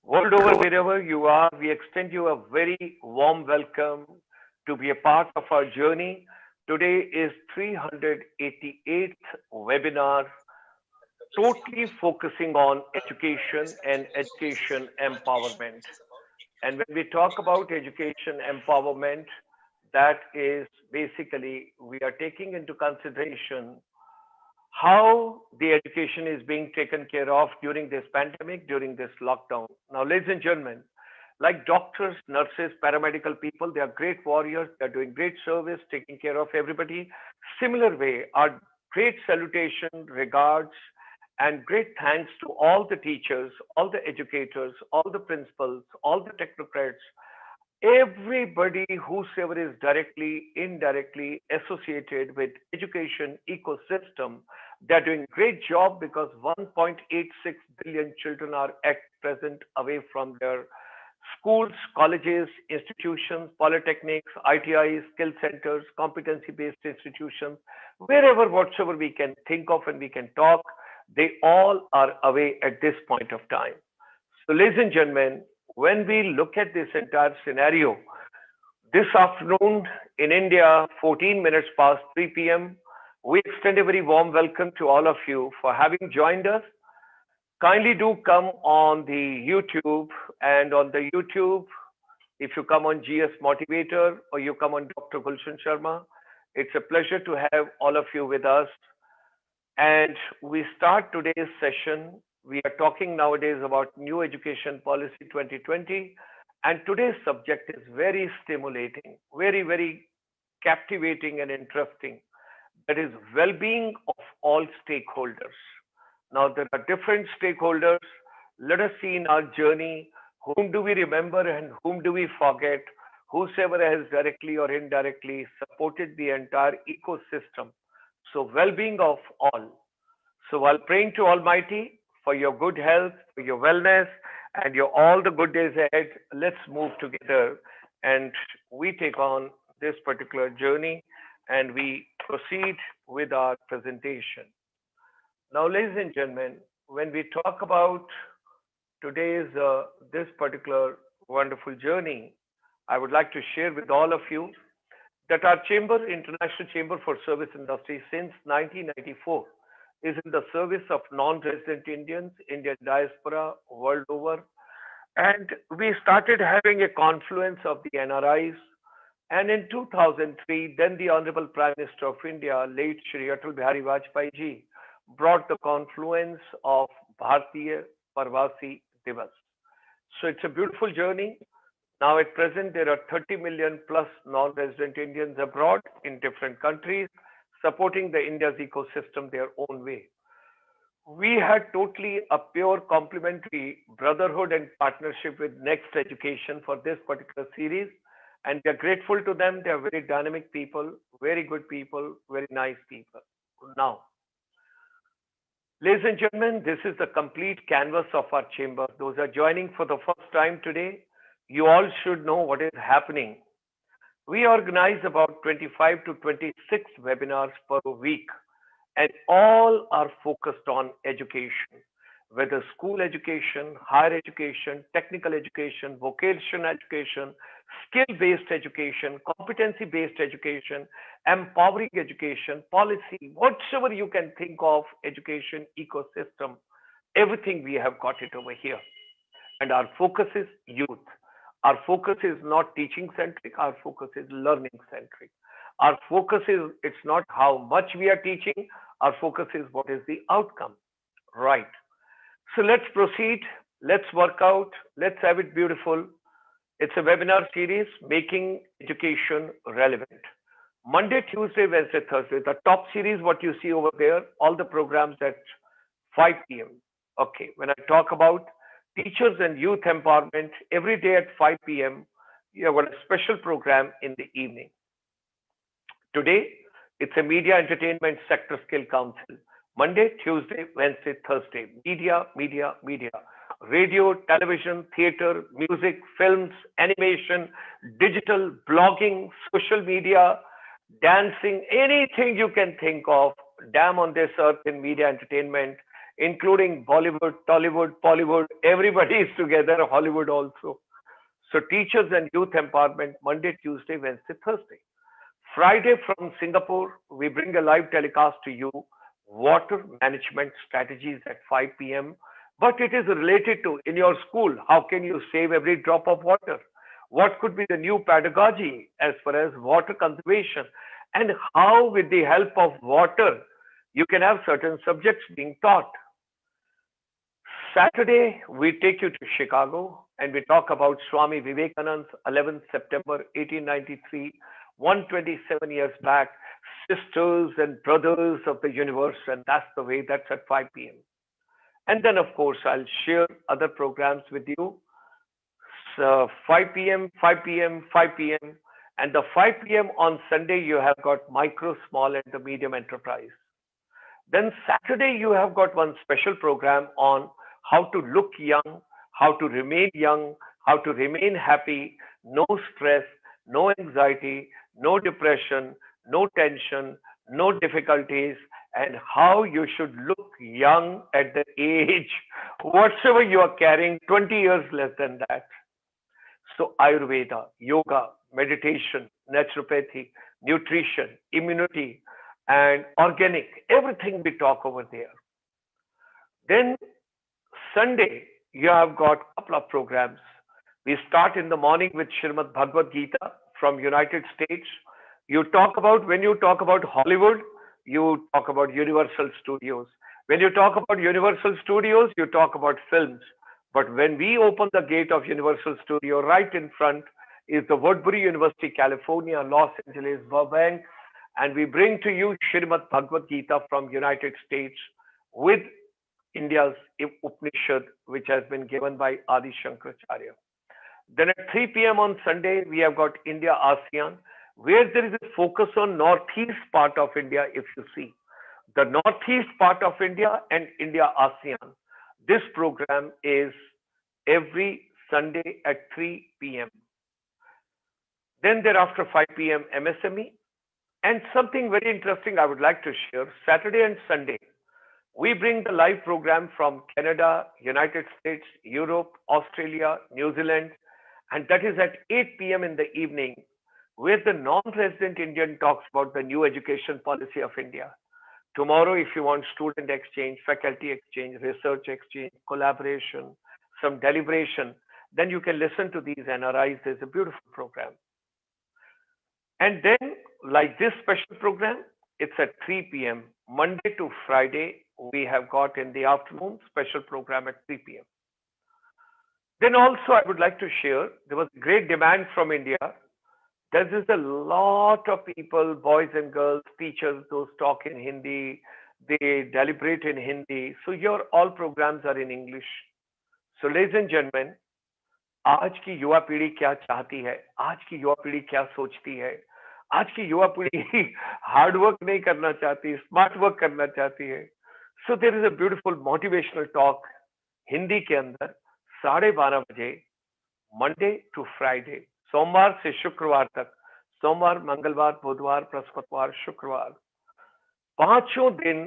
World over, wherever you are, we extend you a very warm welcome to be a part of our journey. Today is 388th webinar, totally focusing on education and education empowerment. And when we talk about education empowerment, that is basically we are taking into consideration how the education is being taken care of during this pandemic, during this lockdown. Now, ladies and gentlemen, like doctors, nurses, paramedical people, they are great warriors. They are doing great service, taking care of everybody. Similar way, our great salutation, regards, and great thanks to all the teachers, all the educators, all the principals, all the technocrats, everybody whosoever is directly, indirectly associated with education ecosystem. They're doing great job because 1.86 billion children are at present away from their schools, colleges, institutions, polytechnics, ITIs, skill centers, competency-based institutions, wherever, whatsoever we can think of and we can talk, they all are away at this point of time. So, ladies and gentlemen, when we look at this entire scenario, this afternoon in India, 14 minutes past 3 p.m., we extend a very warm welcome to all of you for having joined us. Kindly do come on the YouTube, and on the YouTube, if you come on GS Motivator or you come on Dr. Gulshan Sharma, it's a pleasure to have all of you with us. And we start today's session. We are talking nowadays about new education policy 2020. And today's subject is very stimulating, very, very captivating and interesting. That is well-being of all stakeholders. Now, there are different stakeholders. Let us see in our journey, whom do we remember and whom do we forget? Whosoever has directly or indirectly supported the entire ecosystem. So, well-being of all. So, while praying to Almighty for your good health, for your wellness, and your all the good days ahead, let's move together and we take on this particular journey and we proceed with our presentation. Now, ladies and gentlemen, when we talk about today's this particular wonderful journey, I would like to share with all of you that our chamber, International Chamber for Service Industry, since 1994, is in the service of non-resident Indians, Indian diaspora world over. And we started having a confluence of the NRIs. And in 2003, then the Honorable Prime Minister of India, late Shri Atal Bihari Vajpayee ji, brought the confluence of Bharatiya Parvasi Divas. So it's a beautiful journey. Now at present, there are 30 million plus non-resident Indians abroad in different countries, supporting the India's ecosystem their own way. We had totally a pure complementary brotherhood and partnership with Next Education for this particular series. And we are grateful to them. They are very dynamic people, very good people, very nice people. Now, ladies and gentlemen, this is the complete canvas of our chamber. Those are joining for the first time today. You all should know what is happening. We organize about 25 to 26 webinars per week, and all are focused on education, whether school education, higher education, technical education, vocational education, skill-based education, competency-based education, empowering education, policy, whatsoever you can think of, education ecosystem, everything we have got it over here. And our focus is youth. Our focus is not teaching centric, our focus is learning centric. Our focus is, it's not how much we are teaching, our focus is what is the outcome, right? So let's proceed, let's work out, let's have it beautiful. It's a webinar series, making education relevant. Monday, Tuesday, Wednesday, Thursday, the top series, what you see over there, all the programs at 5 p.m. Okay, when I talk about teachers and youth empowerment, every day at 5 p.m., you have got a special program in the evening. Today, it's a media entertainment sector skill council. Monday, Tuesday, Wednesday, Thursday. Media, media, media. Radio, television, theater, music, films, animation, digital, blogging, social media, dancing, anything you can think of, damn on this earth in media entertainment including Bollywood, Tollywood, Pollywood. Everybody is together, Hollywood also. So teachers and youth empowerment, Monday, Tuesday, Wednesday, Thursday. Friday from Singapore, we bring a live telecast to you, water management strategies at 5 p.m. But it is related to in your school, how can you save every drop of water? What could be the new pedagogy as far as water conservation? And how, with the help of water, you can have certain subjects being taught. Saturday, we take you to Chicago and we talk about Swami Vivekananda's 11th September 1893, 127 years back, sisters and brothers of the universe, and that's the way, that's at 5 p.m. And then, of course, I'll share other programs with you. So 5 p.m., 5 p.m., 5 p.m. And the 5 p.m. on Sunday, you have got micro, small, and the medium enterprise. Then Saturday, you have got one special program on how to look young, how to remain young, how to remain happy, no stress, no anxiety, no depression, no tension, no difficulties, and how you should look young at the age, whatsoever you are carrying, 20 years less than that. So Ayurveda, yoga, meditation, naturopathy, nutrition, immunity, and organic, everything we talk over there. Then Sunday, you have got a couple of programs. We start in the morning with Srimad Bhagavad Gita from United States. When you talk about Hollywood, you talk about Universal Studios. When you talk about Universal Studios, you talk about films. But when we open the gate of Universal Studio, right in front is the Woodbury University, California, Los Angeles, Burbank, and we bring to you Srimad Bhagavad Gita from United States with India's Upanishad, which has been given by Adi Shankaracharya. Then at 3 p.m. on Sunday, we have got India ASEAN, where there is a focus on northeast part of India, if you see. The northeast part of India and India ASEAN. This program is every Sunday at 3 p.m. Then thereafter 5 p.m. MSME. And something very interesting I would like to share, Saturday and Sunday, we bring the live program from Canada, United States, Europe, Australia, New Zealand, and that is at 8 p.m. in the evening, where the non-resident Indian talks about the new education policy of India. Tomorrow, if you want student exchange, faculty exchange, research exchange, collaboration, some deliberation, then you can listen to these NRIs. There's a beautiful program. And then, like this special program, it's at 3 p.m. Monday to Friday, we have got in the afternoon special program at 3 p.m. Then also I would like to share, there was great demand from India. There is a lot of people, boys and girls, teachers, those talk in Hindi, they deliberate in Hindi. So your all programs are in English. So ladies and gentlemen, आज की युवा पीढ़ी क्या चाहती है, आज की युवा पीढ़ी क्या सोचती है, आज की युवा पीढ़ी हार्ड वर्क नहीं करना चाहती, स्मार्ट वर्क करना चाहती है. So there is a beautiful motivational talk Hindi के अंदर 12:30 बजे, मंडे टू फ्राइडे, सोमवार से शुक्रवार तक, सोमवार, मंगलवार, बुधवार, बृहस्पतिवार, शुक्रवार, पांचों दिन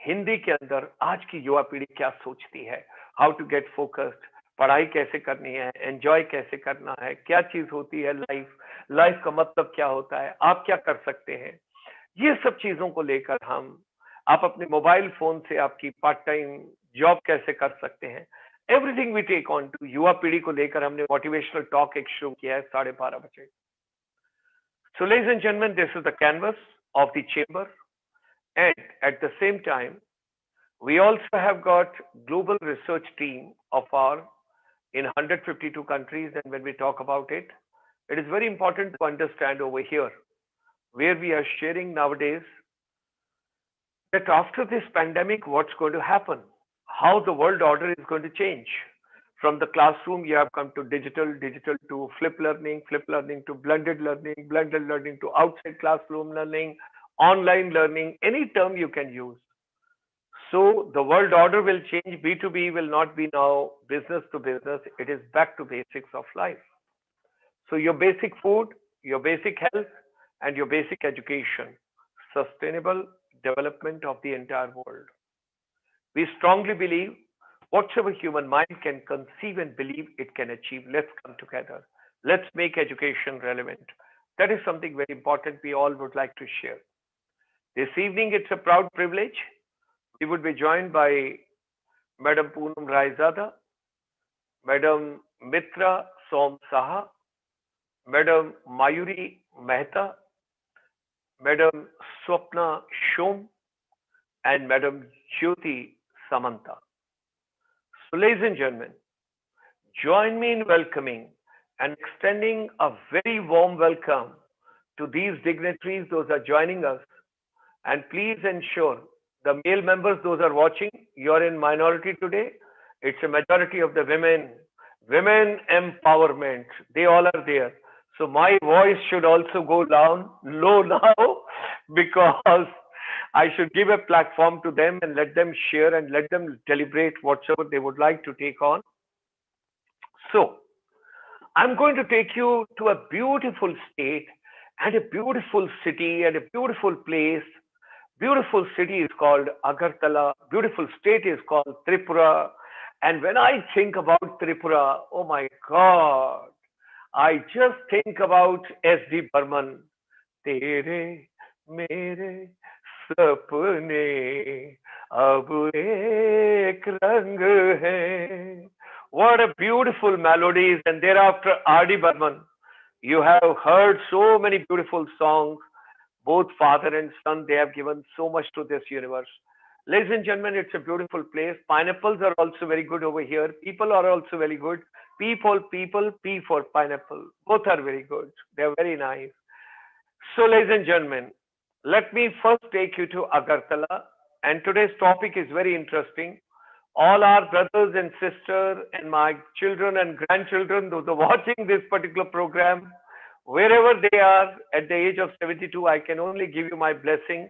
हिंदी के अंदर आज की युवा पीढ़ी क्या सोचती है, हाउ टू गेट फोकस्ड, पढ़ाई कैसे करनी है, एंजॉय कैसे करना है, क्या चीज होती है लाइफ, लाइफ का मतलब क्या होता है, आप क्या कर सकते हैं, ये सब चीजों को लेकर हम, आप अपने मोबाइल फोन से आपकी पार्ट टाइम जॉब कैसे कर सकते हैं, everything we take on too. युवा पीढ़ी को लेकर हमने मोटिवेशनल टॉक एक शुरू किया है 12:30 बजे. So ladies and gentlemen, this is the canvas of the chamber, and at the same time, we also have got global research team of our in 152 countries, and when we talk about it, it is very important to understand over here where we are sharing nowadays that after this pandemic, what's going to happen, how the world order is going to change. From the classroom, you have come to digital, digital to flip learning to blended learning to outside classroom learning, online learning, any term you can use. So the world order will change. B2B will not be now business to business. It is back to basics of life. So your basic food, your basic health, and your basic education, sustainable development of the entire world. We strongly believe whatsoever human mind can conceive and believe it can achieve. Let's come together. Let's make education relevant. That is something very important we all would like to share. This evening, it's a proud privilege. We would be joined by Madam Poonam Raizada, Madam Mitra Som Saha, Madam Mayuri Mehta, Madam Swapna Shom, and Madam Jyoti Samanta. So, ladies and gentlemen, join me in welcoming and extending a very warm welcome to these dignitaries, those are joining us. And please ensure the male members, those are watching, you're in minority today. It's a majority of the women. Women empowerment, they all are there. So my voice should also go down low now because I should give a platform to them and let them share and let them deliberate whatsoever they would like to take on. So I'm going to take you to a beautiful state and a beautiful city and a beautiful place. Beautiful city is called Agartala. Beautiful state is called Tripura. And when I think about Tripura, oh my God, I just think about S.D. Burman. Tere mere sapne ab ek rang hai. What a beautiful melodies. And thereafter, R.D. Burman. You have heard so many beautiful songs. Both father and son, they have given so much to this universe. Ladies and gentlemen, it's a beautiful place. Pineapples are also very good over here. People are also very good. P for people, P for pineapple. Both are very good. They're very nice. So, ladies and gentlemen, let me first take you to Agartala. And today's topic is very interesting. All our brothers and sisters and my children and grandchildren, those are watching this particular program, wherever they are at the age of 72, I can only give you my blessings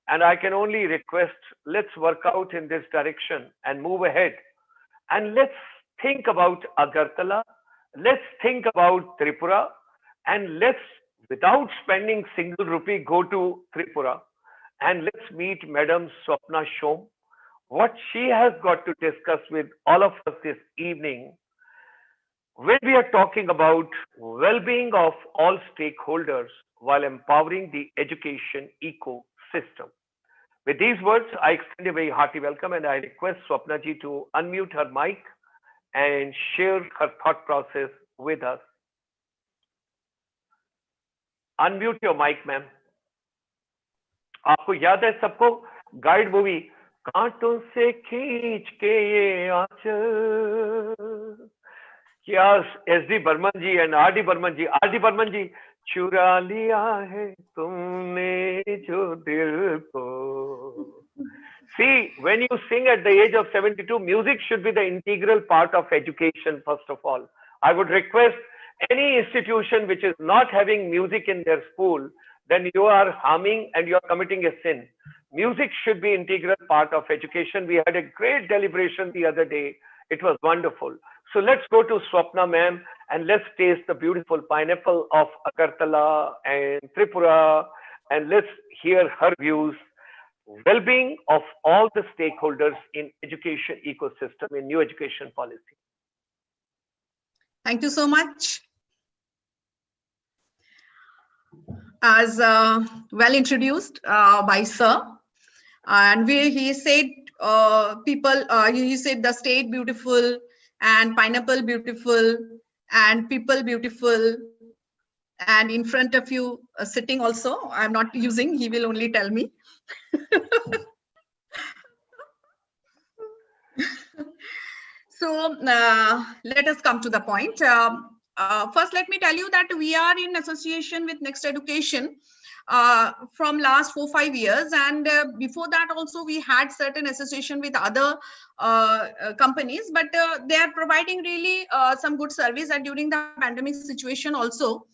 and I can only request, let's work out in this direction and move ahead. And let's think about Agartala, let's think about Tripura, and let's, without spending single rupee, go to Tripura and let's meet Madam Swapna Shom, what she has got to discuss with all of us this evening when we are talking about well-being of all stakeholders while empowering the education ecosystem. With these words, I extend a very hearty welcome and I request Swapna ji to unmute her mic and share her thought process with us. Unmute your mic, ma'am. आपको याद है सबको guide movie कांटों से खींच के ये आंचल, क्या S D. Burman ji and R.D. Burman ji. R.D. Burman ji, चुरा लिया है तुमने जो दिल को. See, when you sing at the age of 72, music should be the integral part of education, first of all. I would request any institution which is not having music in their school, then you are harming and you are committing a sin. Music should be integral part of education. We had a great deliberation the other day. It was wonderful. So let's go to Swapna ma'am and let's taste the beautiful pineapple of Agartala and Tripura and let's hear her views. Well-being of all the stakeholders in education ecosystem in new education policy. Thank you so much. As well introduced by Sir, and he said he said the state beautiful and pineapple beautiful and people beautiful, and in front of you sitting also, I'm not using, he will only tell me. So let us come to the point. First, let me tell you that we are in association with Next Education from last 4-5 years, and before that also we had certain association with other companies, but they are providing really some good service, and during the pandemic situation also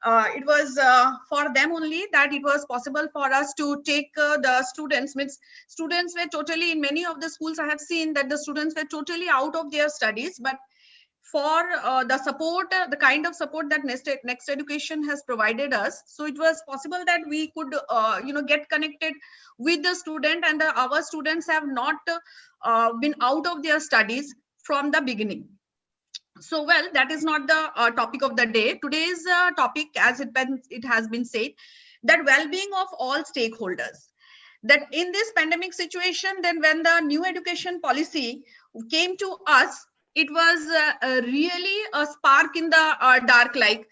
it was for them only that it was possible for us to take the students. Means students were totally, in many of the schools I have seen that the students were totally out of their studies, but for the support, the kind of support that Next Education has provided us. So it was possible that we could, get connected with the student, and our students have not been out of their studies from the beginning. So, well, that is not the topic of the day. Today's topic, as it has been said, that well-being of all stakeholders. That in this pandemic situation, then when the new education policy came to us, it was really a spark in the dark, like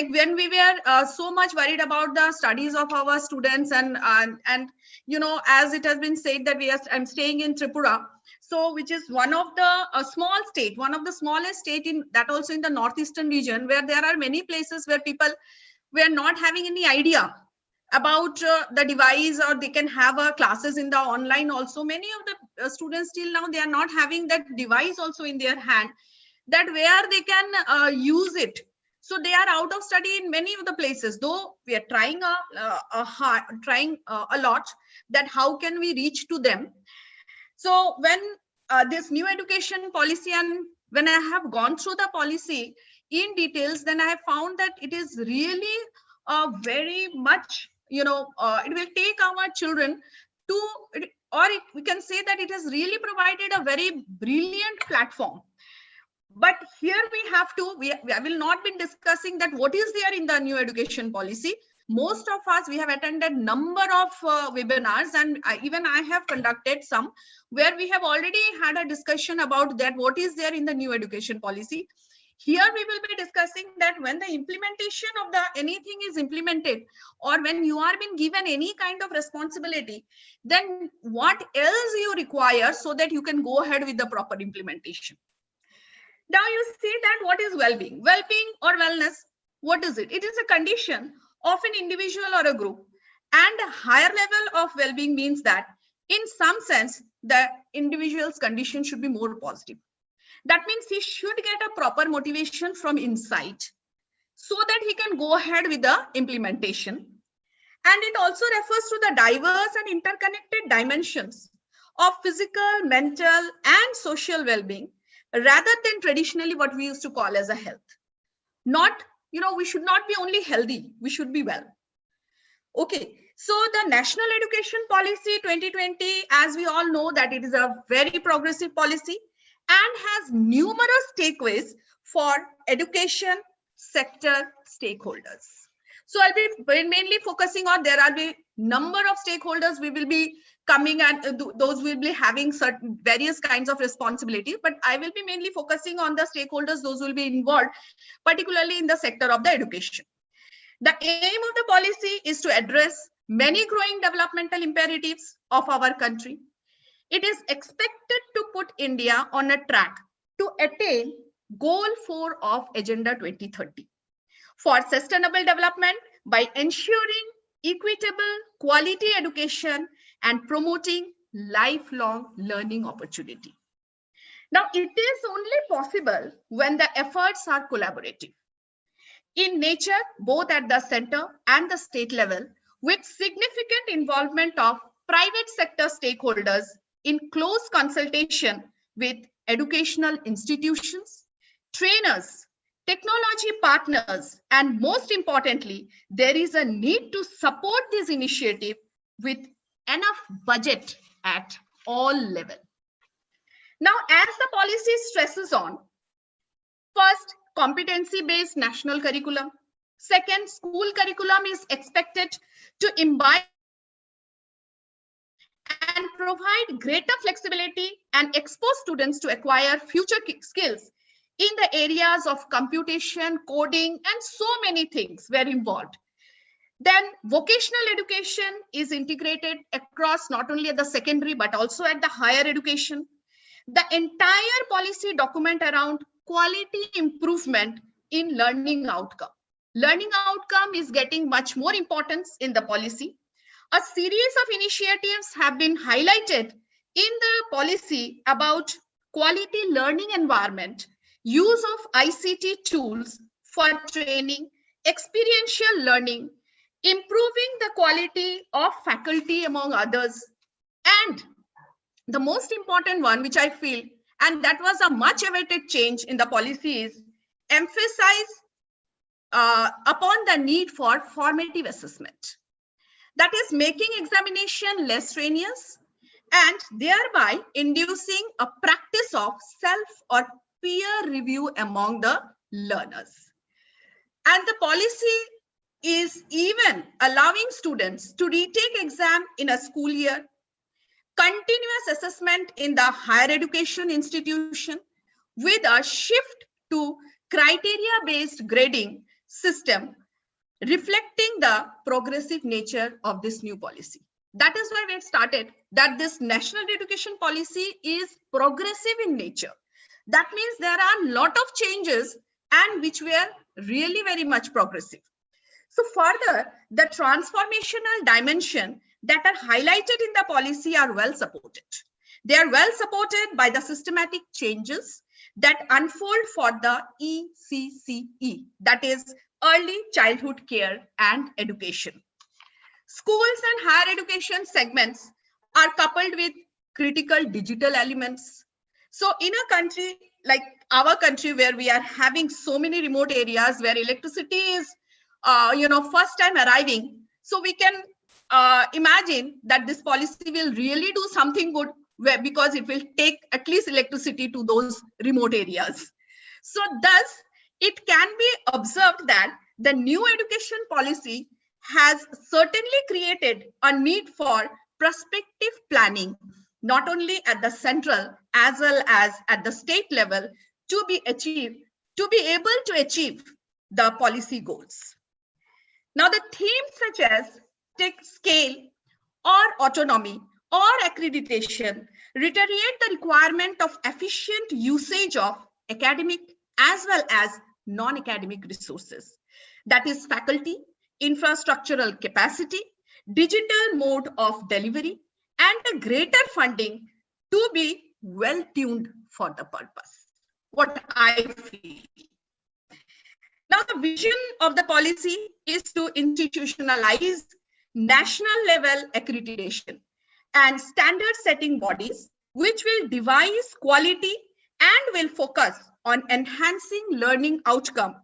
when we were so much worried about the studies of our students, and as it has been said that I'm staying in Tripura, so which is one of the small state, one of the smallest state in that, also in the northeastern region, where there are many places where people were not having any idea about the device, or they can have classes in the online also. Many of the students till now, they are not having that device also in their hand, that where they can use it. So they are out of study in many of the places, though we are trying a lot, that how can we reach to them. So when this new education policy, and when I have gone through the policy in details, then I have found that it is really very much, it will take our children to, we can say that it has really provided a very brilliant platform. But here we have to, we will not be discussing that what is there in the new education policy. Most of us, we have attended number of webinars, and even I have conducted some where we have already had a discussion about that, what is there in the new education policy. Here we will be discussing that when the implementation of the anything is implemented, or when you are being given any kind of responsibility, then what else you require so that you can go ahead with the proper implementation. Now you see that what is well-being? Well-being or wellness, what is it? It is a condition of an individual or a group, and a higher level of well-being means that in some sense the individual's condition should be more positive. That means he should get a proper motivation from inside so that he can go ahead with the implementation. And it also refers to the diverse and interconnected dimensions of physical, mental, and social well-being, rather than traditionally what we used to call as a health. Not, we should not be only healthy, we should be well. Okay, so the National Education Policy 2020, as we all know, that it is a very progressive policy and has numerous takeaways for education sector stakeholders. So I'll be mainly focusing on, there will be number of stakeholders we will be coming, and those will be having certain various kinds of responsibilities, but I will be mainly focusing on the stakeholders, those will be involved, particularly in the sector of the education. The aim of the policy is to address many growing developmental imperatives of our country. It is expected to put India on a track to attain Goal 4 of Agenda 2030 for sustainable development by ensuring equitable, quality education and promoting lifelong learning opportunity. Now, it is only possible when the efforts are collaborative in nature, both at the center and the state level, with significant involvement of private sector stakeholders in close consultation with educational institutions, trainers, technology partners, and most importantly, there is a need to support this initiative with enough budget at all levels. Now, as the policy stresses on, first, competency-based national curriculum. Second, school curriculum is expected to imbibe and provide greater flexibility and expose students to acquire future skills in the areas of computation, coding, and so many things were involved. Then vocational education is integrated across not only at the secondary, but also at the higher education. The entire policy document around quality improvement in learning outcome. Learning outcome is getting much more importance in the policy. A series of initiatives have been highlighted in the policy about quality learning environment, use of ICT tools for training, experiential learning, improving the quality of faculty, among others. And the most important one, which I feel, and that was a much awaited change in the policy, is emphasize upon the need for formative assessment. That is making examination less strenuous and thereby inducing a practice of self or peer review among the learners. And the policy is even allowing students to retake exam in a school year, continuous assessment in the higher education institution with a shift to criteria-based grading system, reflecting the progressive nature of this new policy. That is why we started that this national education policy is progressive in nature. That means there are a lot of changes and which were really very much progressive. So further, the transformational dimension that are highlighted in the policy are well supported. They are well supported by the systematic changes that unfold for the ECCE, that is Early Childhood Care and Education. Schools and higher education segments are coupled with critical digital elements. So in a country like our country, where we are having so many remote areas where electricity is first time arriving, so we can imagine that this policy will really do something good, because it will take at least electricity to those remote areas. So thus it can be observed that the new education policy has certainly created a need for prospective planning, not only at the central as well as at the state level, to be able to achieve the policy goals. Now, the themes such as scale or autonomy or accreditation reiterate the requirement of efficient usage of academic as well as non-academic resources. That is faculty, infrastructural capacity, digital mode of delivery, and a greater funding to be well tuned for the purpose. What I feel. Now, the vision of the policy is to institutionalize national level accreditation and standard setting bodies, which will devise quality and will focus on enhancing learning outcome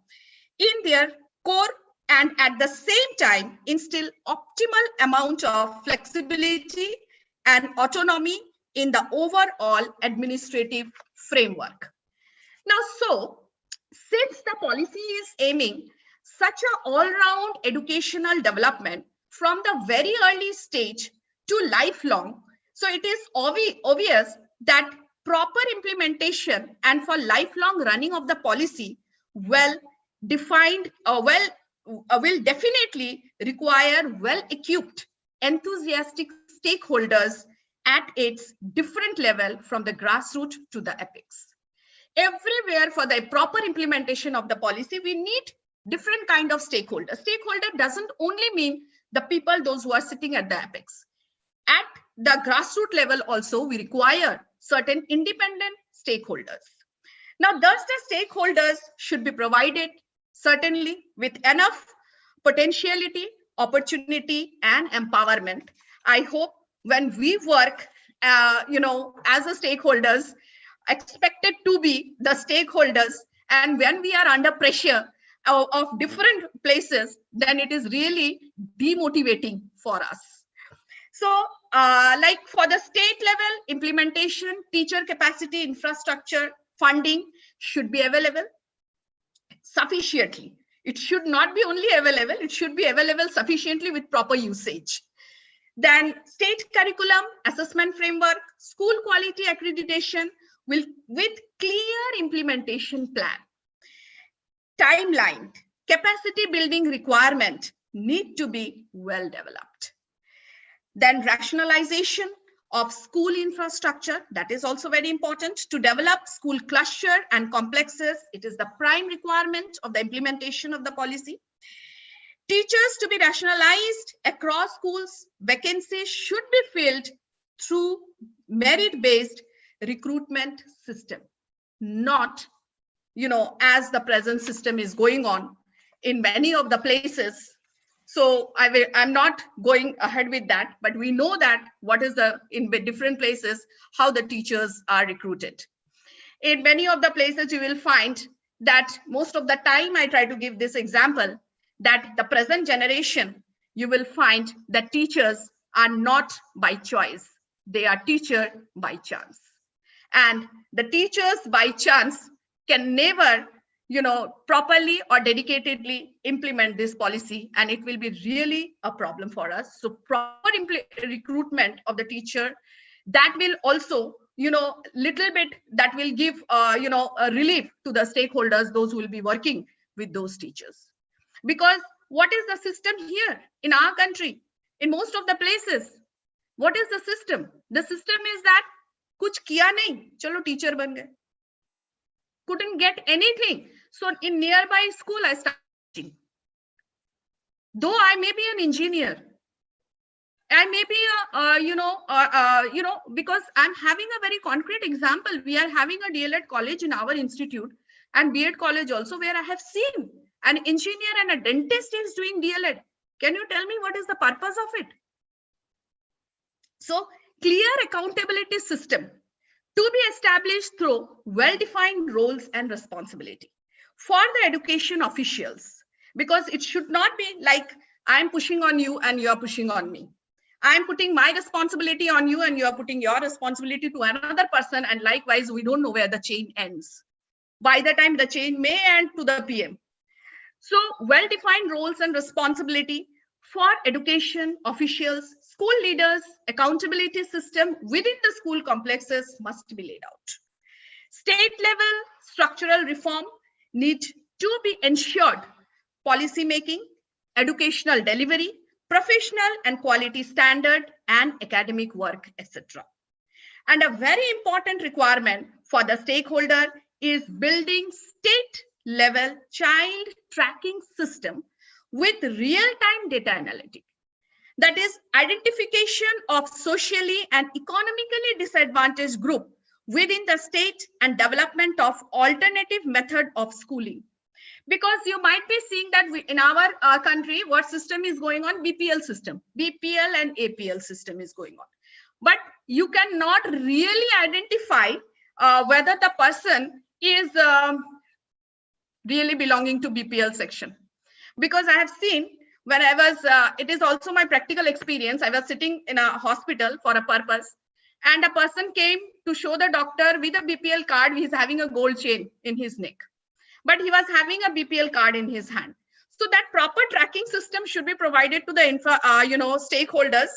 in their core, and at the same time instill optimal amount of flexibility and autonomy in the overall administrative framework. Now, so since the policy is aiming such an all-round educational development from the very early stage to lifelong, so it is obvious that proper implementation and for lifelong running of the policy well defined will definitely require well-equipped, enthusiastic stakeholders at its different level from the grassroots to the apex. Everywhere for the proper implementation of the policy, we need different kind of stakeholders. Stakeholder doesn't only mean the people, those who are sitting at the apex. At the grassroots level also, we require certain independent stakeholders. Now, thus the stakeholders should be provided certainly with enough potentiality, opportunity, and empowerment. I hope when we work, as a stakeholders, expected to be the stakeholders, and when we are under pressure of different places, then it is really demotivating for us. So like for the state level, implementation, teacher capacity, infrastructure, funding should be available sufficiently. It should not be only available, it should be available sufficiently with proper usage. Then state curriculum, assessment framework, school quality accreditation with clear implementation plan. Timeline, capacity building requirement need to be well developed. Then rationalization of school infrastructure, that is also very important. To develop school cluster and complexes, it is the prime requirement of the implementation of the policy. Teachers to be rationalized across schools, vacancies should be filled through merit-based recruitment system, not, as the present system is going on in many of the places. So I'm not going ahead with that, but we know that what is in different places, how the teachers are recruited. In many of the places, you will find that most of the time, I try to give this example, that the present generation, you will find that teachers are not by choice. They are teacher by chance. And the teachers by chance can never, properly or dedicatedly implement this policy, and it will be really a problem for us. So proper recruitment of the teacher, that will also, little bit, that will give, a relief to the stakeholders, those who will be working with those teachers. Because what is the system here in our country, in most of the places? What is the system? The system is that kuch kiya nahi, chalo teacher ban gaye. Couldn't get anything. So in nearby school, I started teaching. Though I may be an engineer, I may be because I'm having a very concrete example. We are having a DLED college in our institute and B.Ed college also, where I have seen an engineer and a dentist is doing DLED. Can you tell me what is the purpose of it? So clear accountability system to be established through well-defined roles and responsibility for the education officials, because it should not be like I'm pushing on you and you're pushing on me. I'm putting my responsibility on you and you're putting your responsibility to another person, and likewise, we don't know where the chain ends. By the time the chain may end to the PM. So well-defined roles and responsibility for education officials, school leaders, accountability system within the school complexes must be laid out. State level structural reform need to be ensured. Policy making, educational delivery, professional and quality standard, and academic work, etc. And a very important requirement for the stakeholder is building state level child tracking system with real-time data analytics. That is identification of socially and economically disadvantaged group within the state and development of alternative method of schooling. Because you might be seeing that in our country, what system is going on? BPL system, BPL and APL system is going on. But you cannot really identify whether the person is really belonging to BPL section. Because I have seen when I was, it is also my practical experience. I was sitting in a hospital for a purpose, and a person came to show the doctor with a BPL card. He's having a gold chain in his neck, but he was having a BPL card in his hand. So that proper tracking system should be provided to the stakeholders.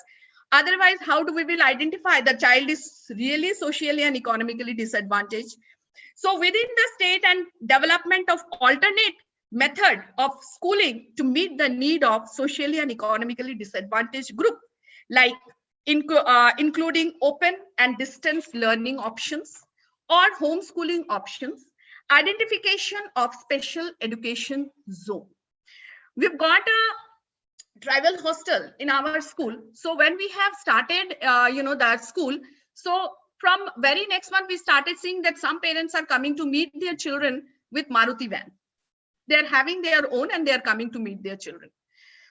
Otherwise, how do we will identify the child is really socially and economically disadvantaged? So within the state and development of alternate method of schooling to meet the need of socially and economically disadvantaged group, like including open and distance learning options or homeschooling options, identification of special education zone. We've got a tribal hostel in our school. So when we have started, that school, so from very next month, we started seeing that some parents are coming to meet their children with Maruti van. They're having their own and they're coming to meet their children.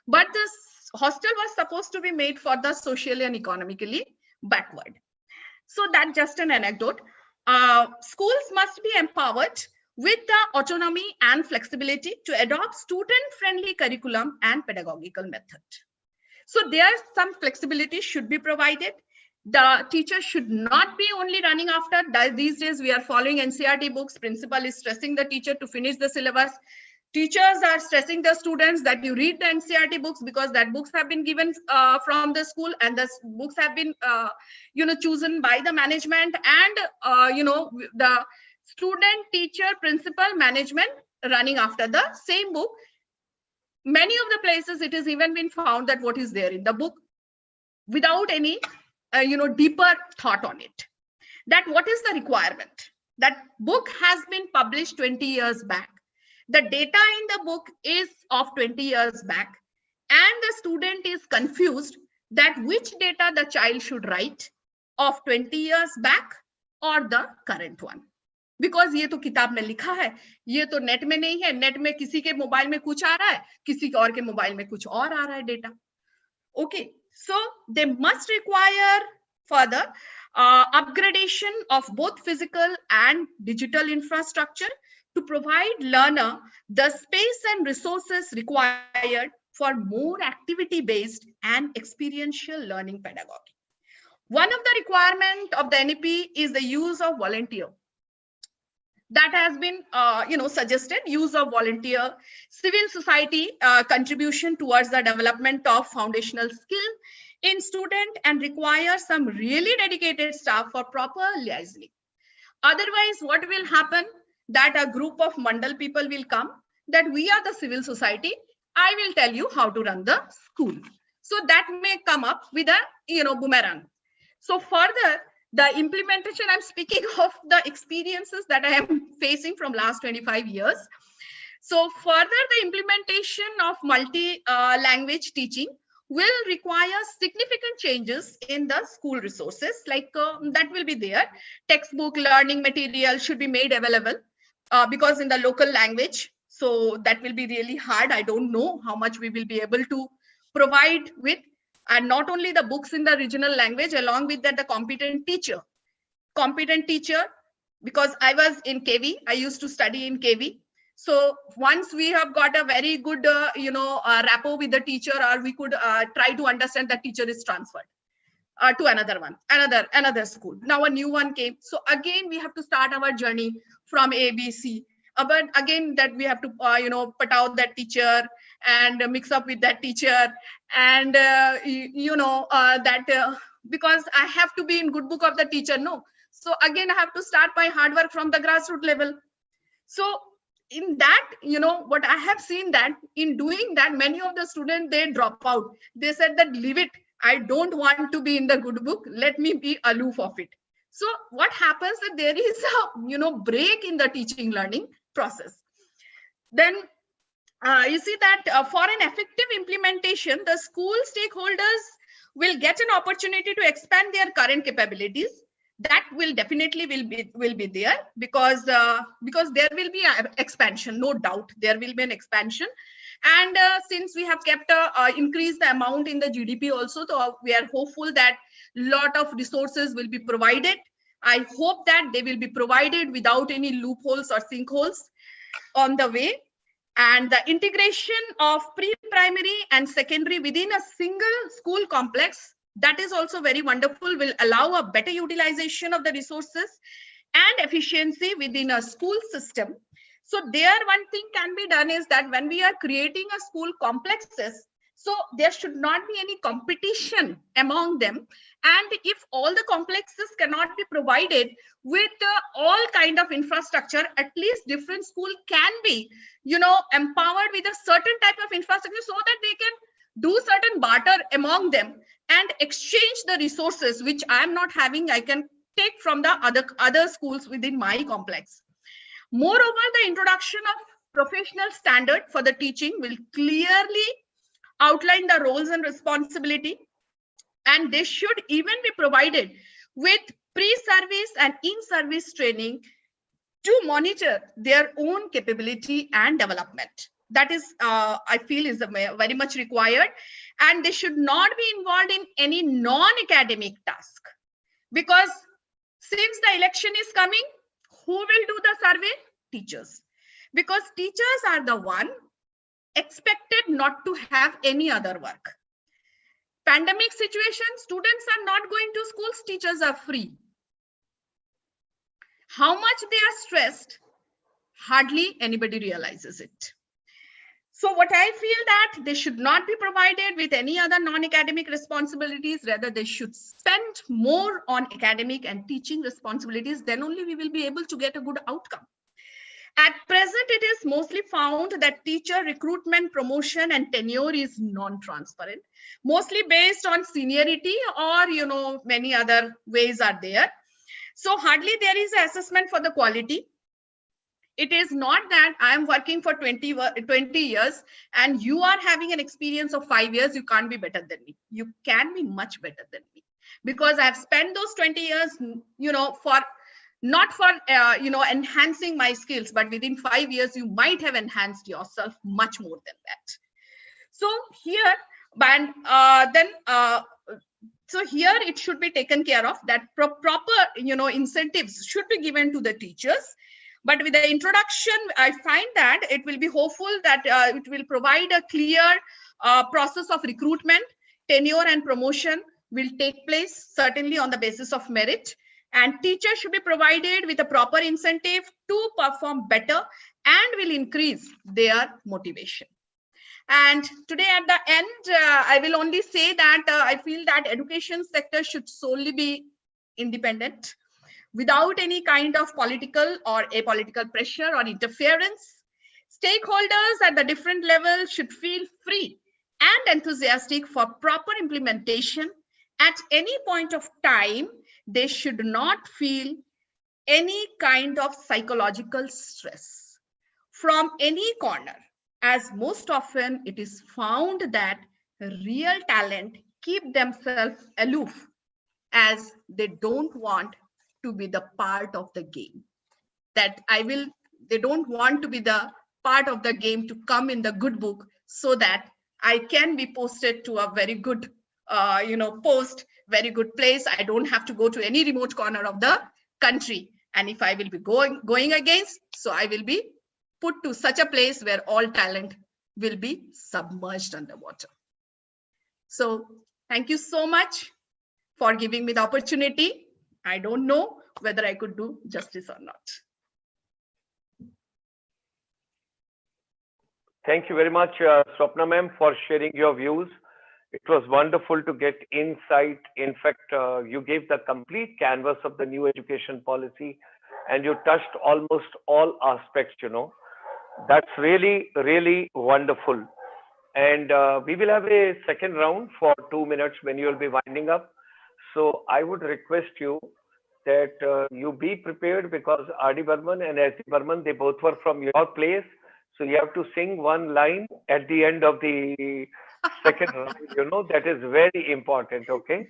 But this hostel was supposed to be made for the socially and economically backward. So that's just an anecdote. Schools must be empowered with the autonomy and flexibility to adopt student-friendly curriculum and pedagogical method. So there some flexibility should be provided. The teacher should not be only running after. These days we are following NCERT books. Principal is stressing the teacher to finish the syllabus. Teachers are stressing the students that you read the NCERT books, because that books have been given from the school, and the books have been chosen by the management, and the student, teacher, principal, management running after the same book. Many of the places it has even been found that what is there in the book without any deeper thought on it. That what is the requirement? That book has been published 20 years back. The data in the book is of 20 years back, and the student is confused that which data the child should write, of 20 years back or the current one. Because ये तो किताब में लिखा है, ये तो net में नहीं है. नेट में किसी के मोबाइल में कुछ आ रहा है, किसी और के मोबाइल में कुछ और आ रहा है data. Okay, so they must require further upgradation of both physical and digital infrastructure to provide learner the space and resources required for more activity-based and experiential learning pedagogy. One of the requirements of the NEP is the use of volunteer. That has been suggested, use of volunteer, civil society contribution towards the development of foundational skill in student, and require some really dedicated staff for proper liaising. Otherwise, what will happen, that a group of mandal people will come, that we are the civil society, I will tell you how to run the school. So that may come up with a boomerang. So further, the implementation, I'm speaking of the experiences that I am facing from last 25 years. So further, the implementation of multi-language teaching will require significant changes in the school resources, like that will be there. Textbook, learning material should be made available because in the local language. So that will be really hard. I don't know how much we will be able to provide with. And not only the books in the regional language, along with that, the competent teacher, because I was in KV, I used to study in KV. So once we have got a very good, rapport with the teacher, or we could try to understand the teacher is transferred to another school. Now a new one came. So again, we have to start our journey from ABC. But again, that we have to, put out that teacher and mix up with that teacher. And, because I have to be in good book of the teacher, no. So again, I have to start my hard work from the grassroots level. So in that, what I have seen, that in doing that, many of the students, they drop out. They said that leave it. I don't want to be in the good book. Let me be aloof of it. So what happens, that there is a, break in the teaching learning process. Then you see that for an effective implementation, the school stakeholders will get an opportunity to expand their current capabilities. That will definitely will be there, because there will be an expansion, no doubt there will be an expansion. And since we have kept increased the amount in the GDP also, so we are hopeful that lot of resources will be provided. I hope that they will be provided without any loopholes or sinkholes on the way. And the integration of pre-primary and secondary within a single school complex, that is also very wonderful, will allow a better utilization of the resources and efficiency within a school system. So there, one thing can be done is that when we are creating a school complexes, so there should not be any competition among them. And if all the complexes cannot be provided with all kind of infrastructure, at least different school can be, empowered with a certain type of infrastructure, so that they can do certain barter among them and exchange the resources which I am not having, I can take from the other schools within my complex. Moreover, the introduction of professional standard for the teaching will clearly outline the roles and responsibility, and they should even be provided with pre-service and in-service training to monitor their own capability and development. That is, I feel, is very much required. And they should not be involved in any non-academic task, because since the election is coming, who will do the survey? Teachers, because teachers are the one expected not to have any other work. Pandemic situation, students are not going to schools, teachers are free. How much they are stressed, hardly anybody realizes it. So what I feel, that they should not be provided with any other non-academic responsibilities, rather they should spend more on academic and teaching responsibilities, then only we will be able to get a good outcome. At present, it is mostly found that teacher recruitment, promotion and tenure is non-transparent, mostly based on seniority, or many other ways are there. So hardly there is an assessment for the quality. It is not that I am working for 20 years and you are having an experience of 5 years, you can't be better than me. You can be much better than me, because I've spent those 20 years, for not for, enhancing my skills, but within 5 years, you might have enhanced yourself much more than that. So here, So here it should be taken care of that proper, incentives should be given to the teachers. But with the introduction, I find that it will be hopeful that it will provide a clear process of recruitment, tenure and promotion will take place certainly on the basis of merit. And teachers should be provided with a proper incentive to perform better and will increase their motivation. And today at the end, I will only say that I feel that education sector should solely be independent without any kind of political or apolitical pressure or interference. Stakeholders at the different levels should feel free and enthusiastic for proper implementation. At any point of time, they should not feel any kind of psychological stress from any corner, as most often it is found that real talent keep themselves aloof as they don't want to be the part of the game. They don't want to be the part of the game to come in the good book so that I can be posted to a very good, post, very good place. I don't have to go to any remote corner of the country. And if I will be going against, so I will be put to such a place where all talent will be submerged underwater. So thank you so much for giving me the opportunity. I don't know whether I could do justice or not. Thank you very much, Swapna ma'am, for sharing your views. It was wonderful to get insight. In fact, you gave the complete canvas of the new education policy and you touched almost all aspects, That's really, really wonderful. And we will have a second round for 2 minutes when you will be winding up. So I would request you that you be prepared because R.D. Burman and S.D. Burman, they both were from your place. So you have to sing one line at the end of the second round, that is very important, okay?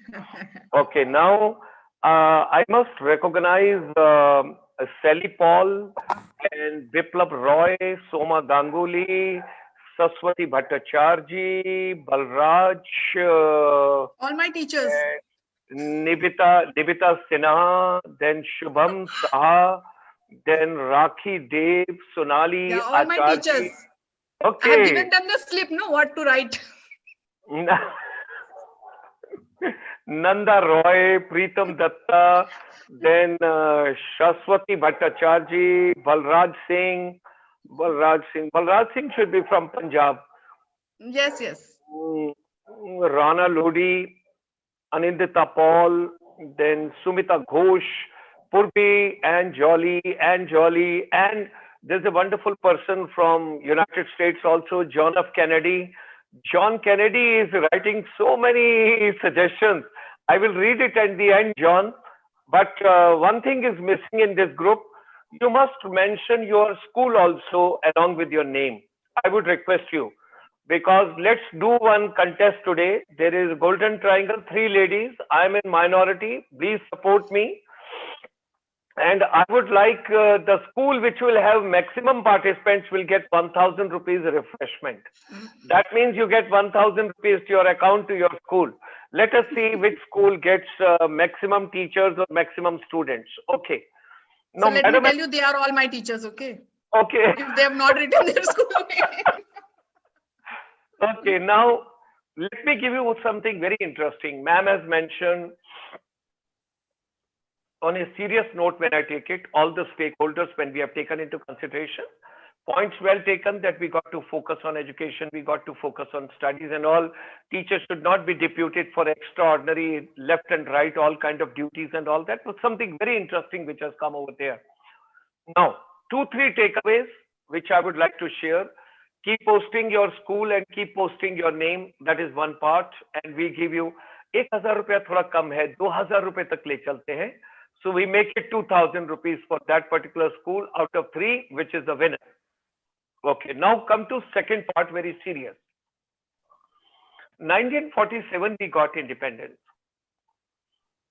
Okay, now I must recognize Sally Paul and Biplab Roy, Soma Ganguly, Saswati Bhattacharji, Balraj. All my teachers. Nibita Sinha, then Shubham Saha, then Rakhi Dev, Sonali, yeah, all Acharji. My teachers. Okay. I have given them the slip, what to write. Nanda Roy, Preetam Datta, then Shaswati Bhattacharji, Balraj Singh. Balraj Singh should be from Punjab. Yes. Rana Lodi, Anindita Paul, then Sumita Ghosh, Purbi, and Jolly, and there's a wonderful person from United States also, John F. Kennedy. John Kennedy is writing so many suggestions. I will read it at the end, John. But one thing is missing in this group. You must mention your school also along with your name. I would request you. Because let's do one contest today. There is Golden Triangle, 3 ladies. I'm in minority. Please support me. And I would like the school which will have maximum participants will get 1,000 rupees refreshment. That means you get 1,000 rupees to your account to your school. Let us see which school gets maximum teachers or maximum students. Okay. Now, so let me tell you, they are all my teachers, okay? Okay. If they have not written their school name. Okay, now let me give you something very interesting. Ma'am has mentioned, on a serious note, when I take it, all the stakeholders, when we have taken into consideration, points well taken that we got to focus on education, we got to focus on studies and all. Teachers should not be deputed for extraordinary left and right, all kind of duties and all. That was something very interesting which has come over there. Now, 2-3 takeaways which I would like to share. Keep posting your school and keep posting your name. That is one part. And we give you 1,000 रुपया थोड़ा कम है, 2,000 रुपए तक ले चलते हैं. So we make it 2,000 rupees for that particular school out of 3, which is the winner. Okay, now come to second part, very serious. 1947 we got independence.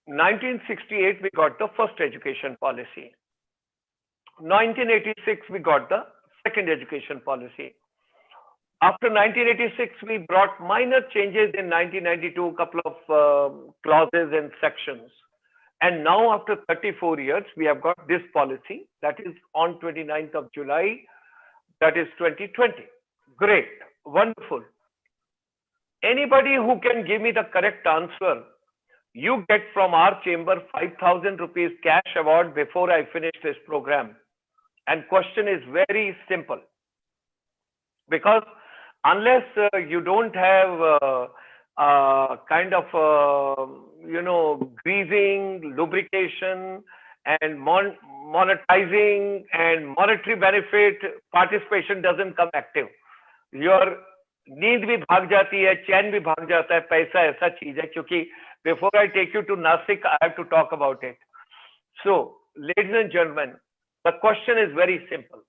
1968 we got the first education policy. 1986 we got the second education policy. After 1986, we brought minor changes in 1992, a couple of clauses and sections. And now after 34 years, we have got this policy that is on 29th of July, that is 2020. Great, wonderful. Anybody who can give me the correct answer, you get from our chamber 5,000 rupees cash award before I finish this program. And question is very simple. Because unless you don't have kind of greasing, lubrication, and monetizing and monetary benefit, participation doesn't come active. Your नींद भी भाग जाती है, चैन भी भाग जाता है, पैसा ऐसा चीज है, क्योंकि before I take you to Nasik, I have to talk about it. So, ladies and gentlemen, the question is very simple.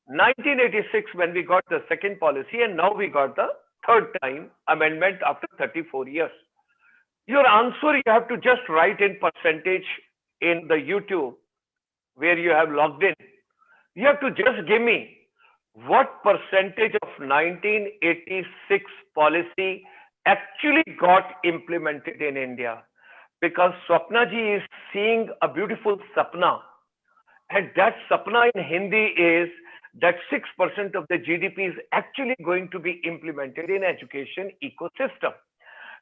1986 when we got the second policy, and now we got the third time amendment after 34 years. Your answer you have to just write in percentage in the YouTube where you have logged in. You have to just give me what percentage of 1986 policy actually got implemented in India. Because Swapna ji is seeing a beautiful sapna, and that sapna in Hindi is that 6% of the GDP is actually going to be implemented in education ecosystem.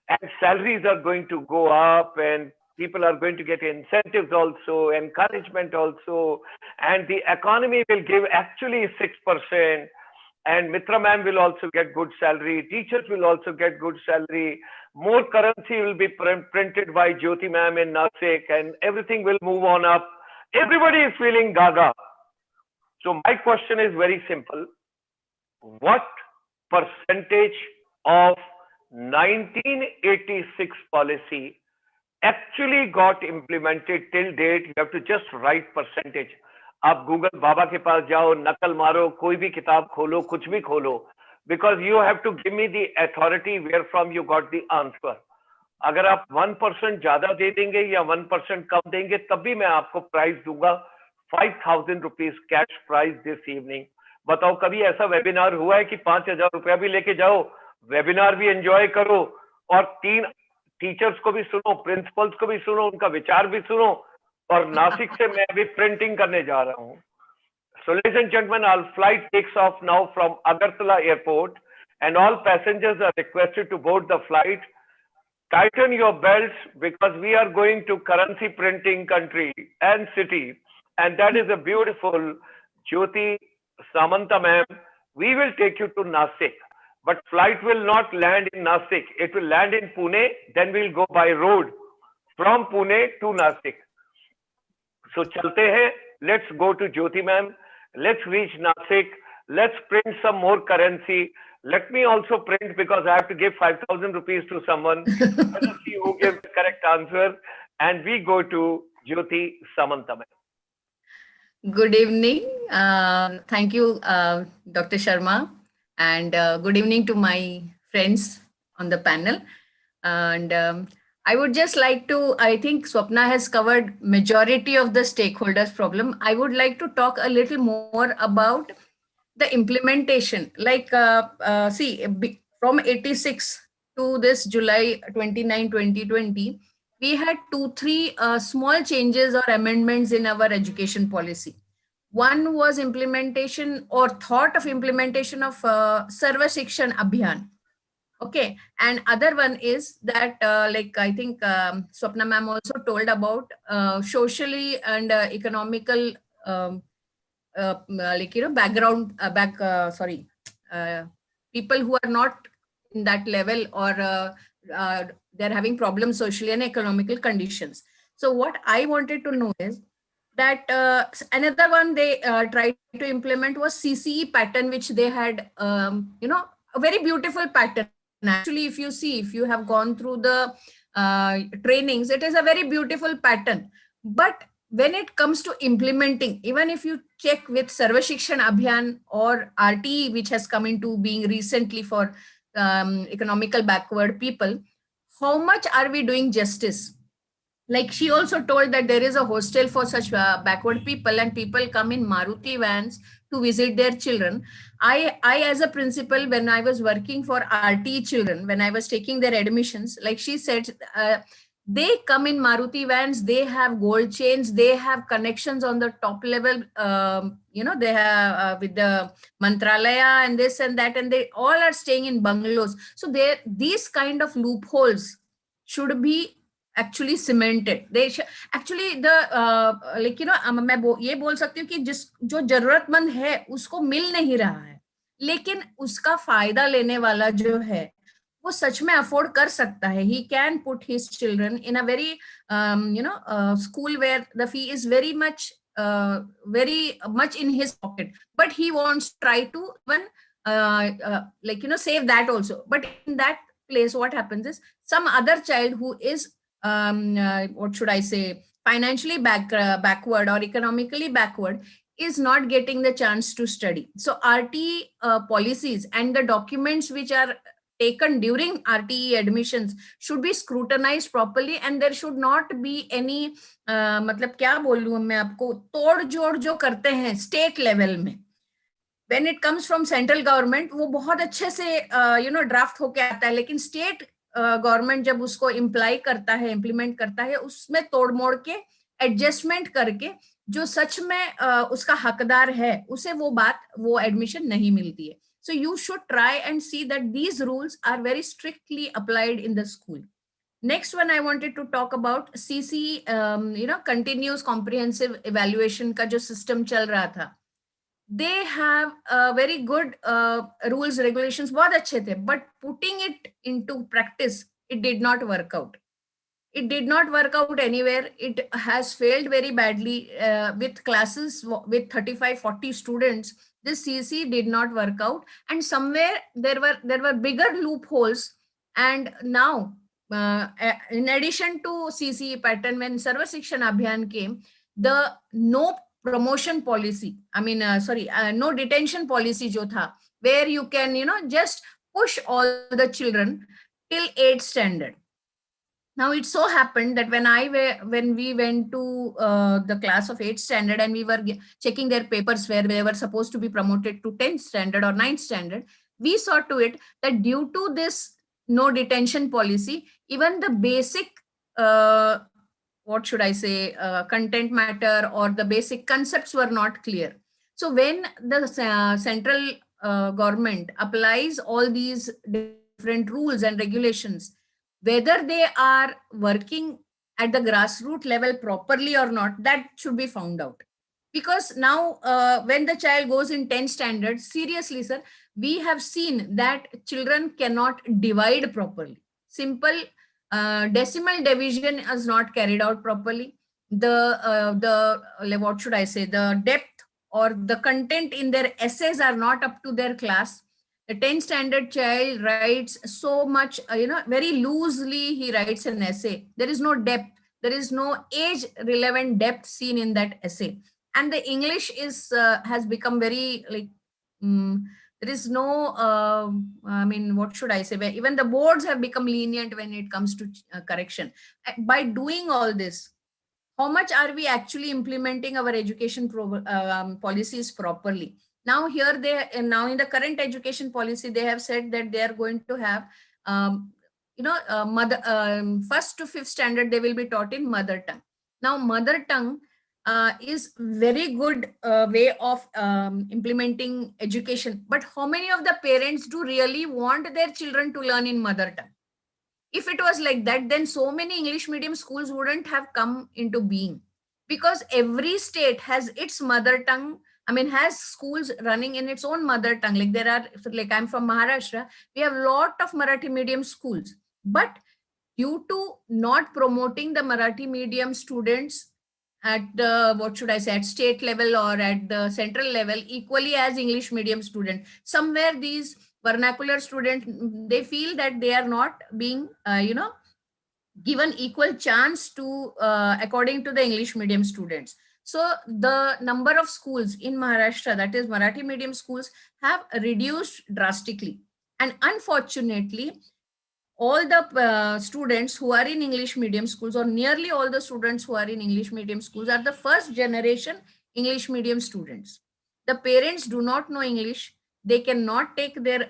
And salaries are going to go up, and people are going to get incentives also, encouragement also, and the economy will give actually 6%, and Mitra ma'am will also get good salary, teachers will also get good salary, more currency will be printed by Jyoti ma'am in Nasik, and everything will move on up. Everybody is feeling gaga. So my question is very simple. What percentage of 1986 policy actually got implemented till date? You have to just write percentage. आप Google बाबा के पास जाओ, नकल मारो, कोई भी किताब खोलो, कुछ भी खोलो, because you have to give me the authority where from you got the answer. अगर आप 1% ज्यादा दे देंगे या 1% कम देंगे, तब भी मैं आपको प्राइज दूंगा 5,000 rupees cash prize this evening. बताओ कभी ऐसा वेबिनार हुआ है कि 5,000 रुपया भी लेके जाओ, वेबिनार भी एंजॉय करो, और 3 टीचर्स को भी सुनो, प्रिंसिपल्स को भी सुनो, उनका विचार भी सुनो, और नासिक से मैं भी प्रिंटिंग करने जा रहा हूँ. So ladies and gentlemen, our flight takes off now from Agartala airport, and all passengers are requested to board the flight. Tighten your belts, because we are going to currency printing country and city, and that is a beautiful Jyoti Samanta ma'am. We will take you to Nasik, but flight will not land in Nasik. It will land in Pune, then we'll go by road from Pune to Nasik. So chalte hain, let's go to Jyoti ma'am, let's reach Nasik, let's print some more currency. Let me also print, because I have to give 5,000 rupees to someone. Let us see who gives the correct answer, and we go to Jyoti Samanta ma'am. Good evening. Thank you, Dr. Sharma, and good evening to my friends on the panel. And I would just like to, I think Swapna has covered majority of the stakeholders problem. I would like to talk a little more about the implementation. Like, see, from 86 to this July 29, 2020, we had 2-3 small changes or amendments in our education policy. One was implementation or thought of implementation of Sarva Shikshan Abhiyan. Okay, and other one is that like I think Swapna ma'am also told about socially and economical like background people who are not in that level, or they're having problems socially and economical conditions. So what I wanted to know is that another one they tried to implement was CCE pattern, which they had a very beautiful pattern. Actually, if you see, if you have gone through the trainings, it is a very beautiful pattern. But when it comes to implementing, even if you check with Sarva Shikshan Abhiyan or RTE, which has come into being recently for economical backward people, how much are we doing justice? Like she also told that there is a hostel for such backward people, and people come in Maruti vans to visit their children. I as a principal, when I was working for RT children, when I was taking their admissions, like she said, they come in Maruti vans, they have gold chains, they have connections on the top level, they have with the Mantralaya and this and that, and they all are staying in bungalows. So these kind of loopholes should be actually cemented. They should, actually the like मैं ये बोल सकती हूँ कि जो जरूरतमंद है उसको मिल नहीं रहा है, लेकिन उसका फायदा लेने वाला जो है वो सच में अफोर्ड कर सकता है. He can put his children in a very school where the fee is very much in his pocket, but he wants to try to even save that also. But in that place, what happens is some other child who is what should I say, financially backward or economically backward is not getting the chance to study. So RT policies and the documents which are taken during RTE admissions should be scrutinized properly, and there should not be any मतलब क्या बोलूं मैं आपको, तोड़ जोड़ जो करते हैं स्टेट लेवल में. When it comes from central government, वो बहुत अच्छे से ड्राफ्ट होके आता है, लेकिन स्टेट गवर्नमेंट जब उसको इम्प्लाई करता है, इम्प्लीमेंट करता है, उसमें तोड़ मोड़ के एडजस्टमेंट करके जो सच में उसका हकदार है उसे वो एडमिशन नहीं मिलती है. So you should try and see that these rules are very strictly applied in the school. Next one I wanted to talk about CC, continuous comprehensive evaluation का जो system चल रहा था. They have very good rules, regulations, बहुत अच्छे थे, but putting it into practice, it did not work out. It did not work out anywhere. It has failed very badly with classes with 35-40 students. This CC did not work out, and somewhere there were bigger loopholes. And now, in addition to CC pattern, when Sarva Shikshan Abhiyan came, the no promotion policy, no detention policy jo tha, where you can just push all the children till 8th standard. Now it so happened that when we went to the class of 8th standard and we were checking their papers where they were supposed to be promoted to 10th standard or 9th standard, we saw to it that due to this no detention policy, even the basic what should I say, content matter or the basic concepts were not clear. So when the central government applies all these different rules and regulations, whether they are working at the grassroots level properly or not, that should be found out. Because now when the child goes in 10th standard, seriously sir, we have seen that children cannot divide properly. Simple decimal division is not carried out properly. The what should I say, the depth or the content in their essays are not up to their class. The 10th standard child writes so much, very loosely he writes an essay. There is no depth. There is no age relevant depth seen in that essay. And the English has become very there is no, what should I say? Even the boards have become lenient when it comes to correction. By doing all this, how much are we actually implementing our education policies properly? Now here now in the current education policy, they have said that they are going to have, first to 5th standard, they will be taught in mother tongue. Now mother tongue is very good way of implementing education. But how many of the parents do really want their children to learn in mother tongue? If it was like that, then so many English medium schools wouldn't have come into being, because every state has its mother tongue. Has schools running in its own mother tongue. Like I'm from Maharashtra, we have a lot of Marathi medium schools. But due to not promoting the Marathi medium students at the, what should I say, at state level or at the central level, equally as English medium student, somewhere these vernacular students, they feel that they are not being, given equal chance to, according to the English medium students. So the number of schools in Maharashtra, that is Marathi medium schools, have reduced drastically. And unfortunately, all the students who are in English medium schools, or nearly all the students who are in English medium schools, are the first generation English medium students. The parents do not know English. they cannot take their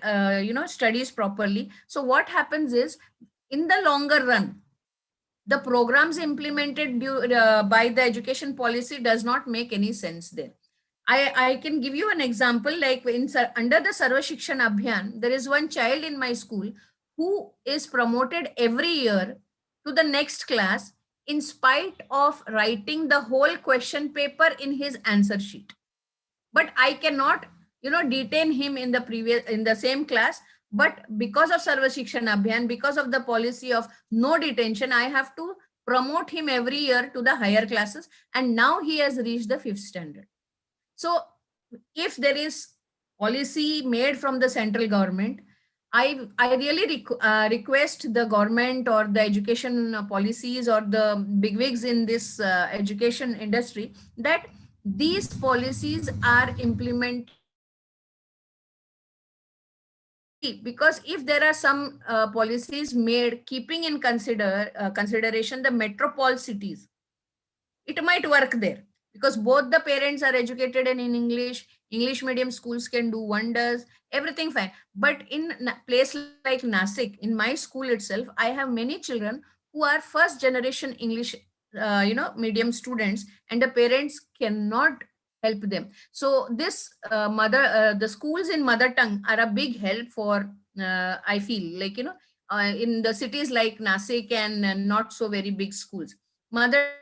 studies properly. So what happens is, in the longer run, the programs implemented by the education policy does not make any sense there. I can give you an example, like under the Sarva Shikshan Abhiyan, there is one child in my school who is promoted every year to the next class in spite of writing the whole question paper in his answer sheet. But I cannot, detain him in the same class. But because of Sarva Shikshan Abhiyan, because of the policy of no detention, I have to promote him every year to the higher classes. And now he has reached the 5th standard. So if there is policy made from the central government, I really request the government or the education policies or the bigwigs in this education industry that these policies are implemented. Because if there are some policies made keeping in consideration the metropole cities, it might work there, because both the parents are educated in English medium schools can do wonders, everything fine. But in place like Nasik, in my school itself, I have many children who are first generation English medium students, and the parents cannot help them. So this the schools in mother tongue are a big help for I feel like, in the cities like Nasik and not so very big schools, mother tongue is a big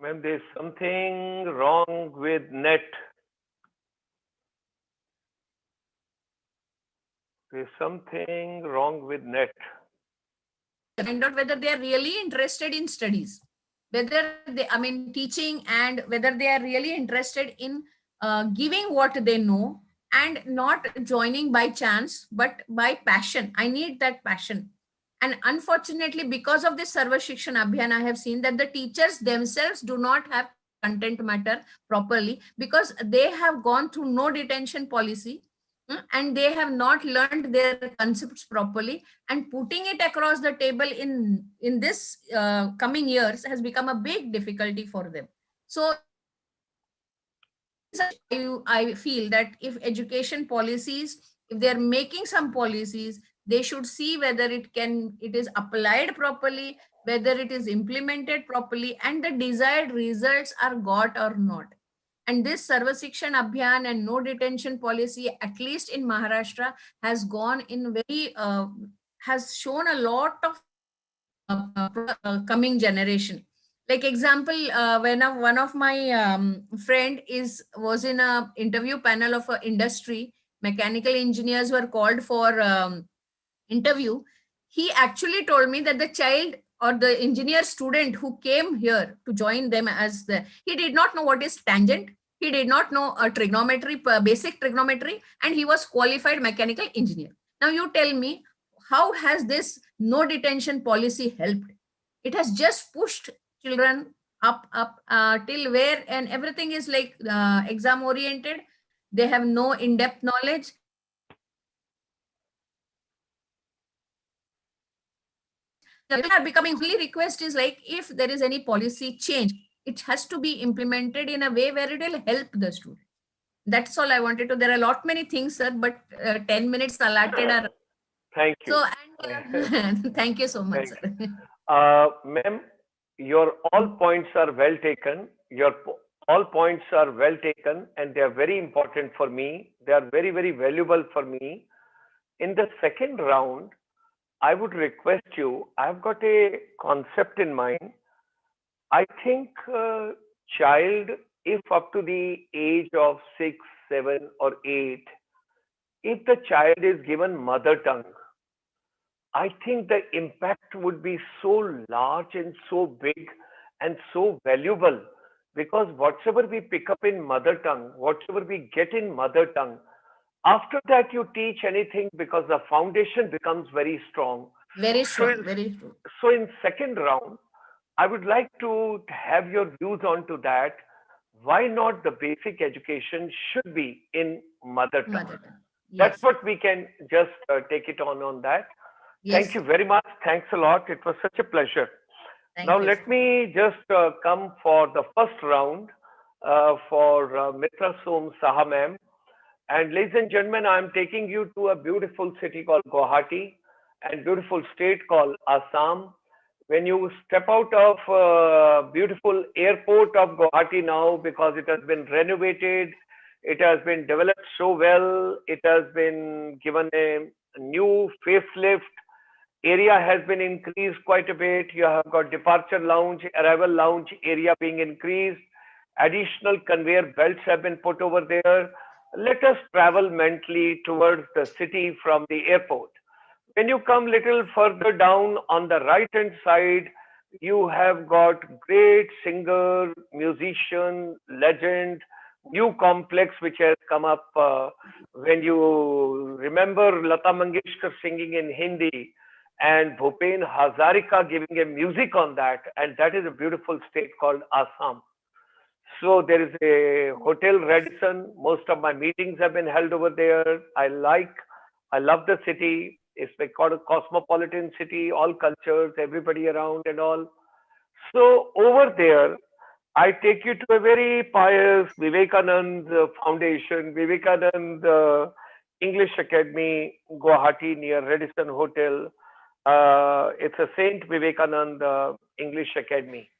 help. Ma'am, there's something wrong with net. There's something wrong with net. Find out whether they are really interested in studies, whether they, I mean, teaching, and whether they are really interested in giving what they know, and not joining by chance, but by passion. I need that passion. And unfortunately, because of this Sarva Shikshan Abhiyan, I have seen that the teachers themselves do not have content matter properly, because they have gone through no detention policy, and they have not learned their concepts properly, and putting it across the table in this coming years has become a big difficulty for them. So I feel that if education policies, if they're making some policies, they should see whether it is applied properly, whether it is implemented properly, and the desired results are got or not. And this Sarva Shikshan Abhiyan and no detention policy, at least in Maharashtra, has gone in very, has shown a lot of coming generation. Like example, when one of my friend was in a interview panel of a industry, mechanical engineers were called for interview. He actually told me that the child or the engineer student who came here to join them he did not know what is tangent, he did not know a trigonometry, basic trigonometry, and he was qualified mechanical engineer. Now you tell me, how has this no detention policy helped? It has just pushed children up till where, and everything is like exam oriented. They have no in-depth knowledge. They are becoming, only request is like, if there is any policy change, it has to be implemented in a way where it will help the student. That's all I wanted to. There are a lot many things, sir, but 10 minutes allotted are. Thank you. So, and thank you so much, sir. Ma'am, your all points are well taken. All points are well taken, and they are very important for me. They are very, very valuable for me. In the second round, I would request you, I've got a concept in mind. I think child, if up to the age of 6, 7, or 8, if the child is given mother tongue, I think the impact would be so large and so big and so valuable, because whatever we pick up in mother tongue, whatever we get in mother tongue, after that you teach anything, because the foundation becomes very strong. Very strong, very true. So in second round, I would like to have your views onto that. Why not the basic education should be in mother tongue? Mother tongue. That's Yes. what we can just take it on that. Yes. Thank you very much. Thanks a lot. It was such a pleasure. Now Thank you. let me just come for the first round for Mitra Som Saha ma'am. And ladies and gentlemen, I'm taking you to a beautiful city called Guwahati and beautiful state called Assam. When you step out of beautiful airport of Guwahati now, because it has been renovated, it has been developed so well, it has been given a new facelift, area has been increased quite a bit. You have got departure lounge, arrival lounge area being increased. Additional conveyor belts have been put over there. Let us travel mentally towards the city from the airport. When you come little further down on the right hand side, you have got great singer, musician, legend, new complex which has come up. When you remember Lata Mangeshkar singing in Hindi, and Bhupen Hazarika giving a music on that, and that is a beautiful state called Assam. So there is a hotel Radisson. Most of my meetings have been held over there. I love the city. It's like called a cosmopolitan city, all cultures, everybody around and all. So over there, I take you to a very pious Vivekanand Foundation, Vivekanand English Academy, Guwahati near Radisson Hotel. It's a Saint Vivekanand English Academy.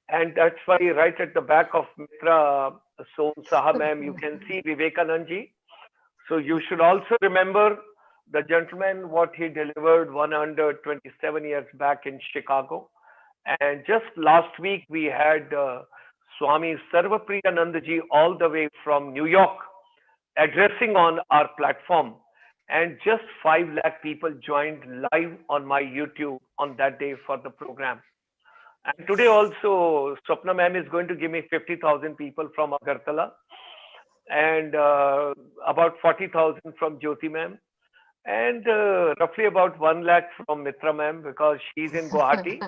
And that's why right at the back of Mitra Som Saha ma'am, you can see Vivekanandji. So you should also remember the gentleman, what he delivered 127 years back in Chicago. And just last week, we had Swami Sarvapriyanandaji all the way from New York addressing on our platform. And just 5 lakh people joined live on my YouTube on that day for the program. And today also, Swapna ma'am is going to give me 50,000 people from Agartala and about 40,000 from Jyoti ma'am and roughly about 1 lakh from Mitra ma'am because she's in Guwahati.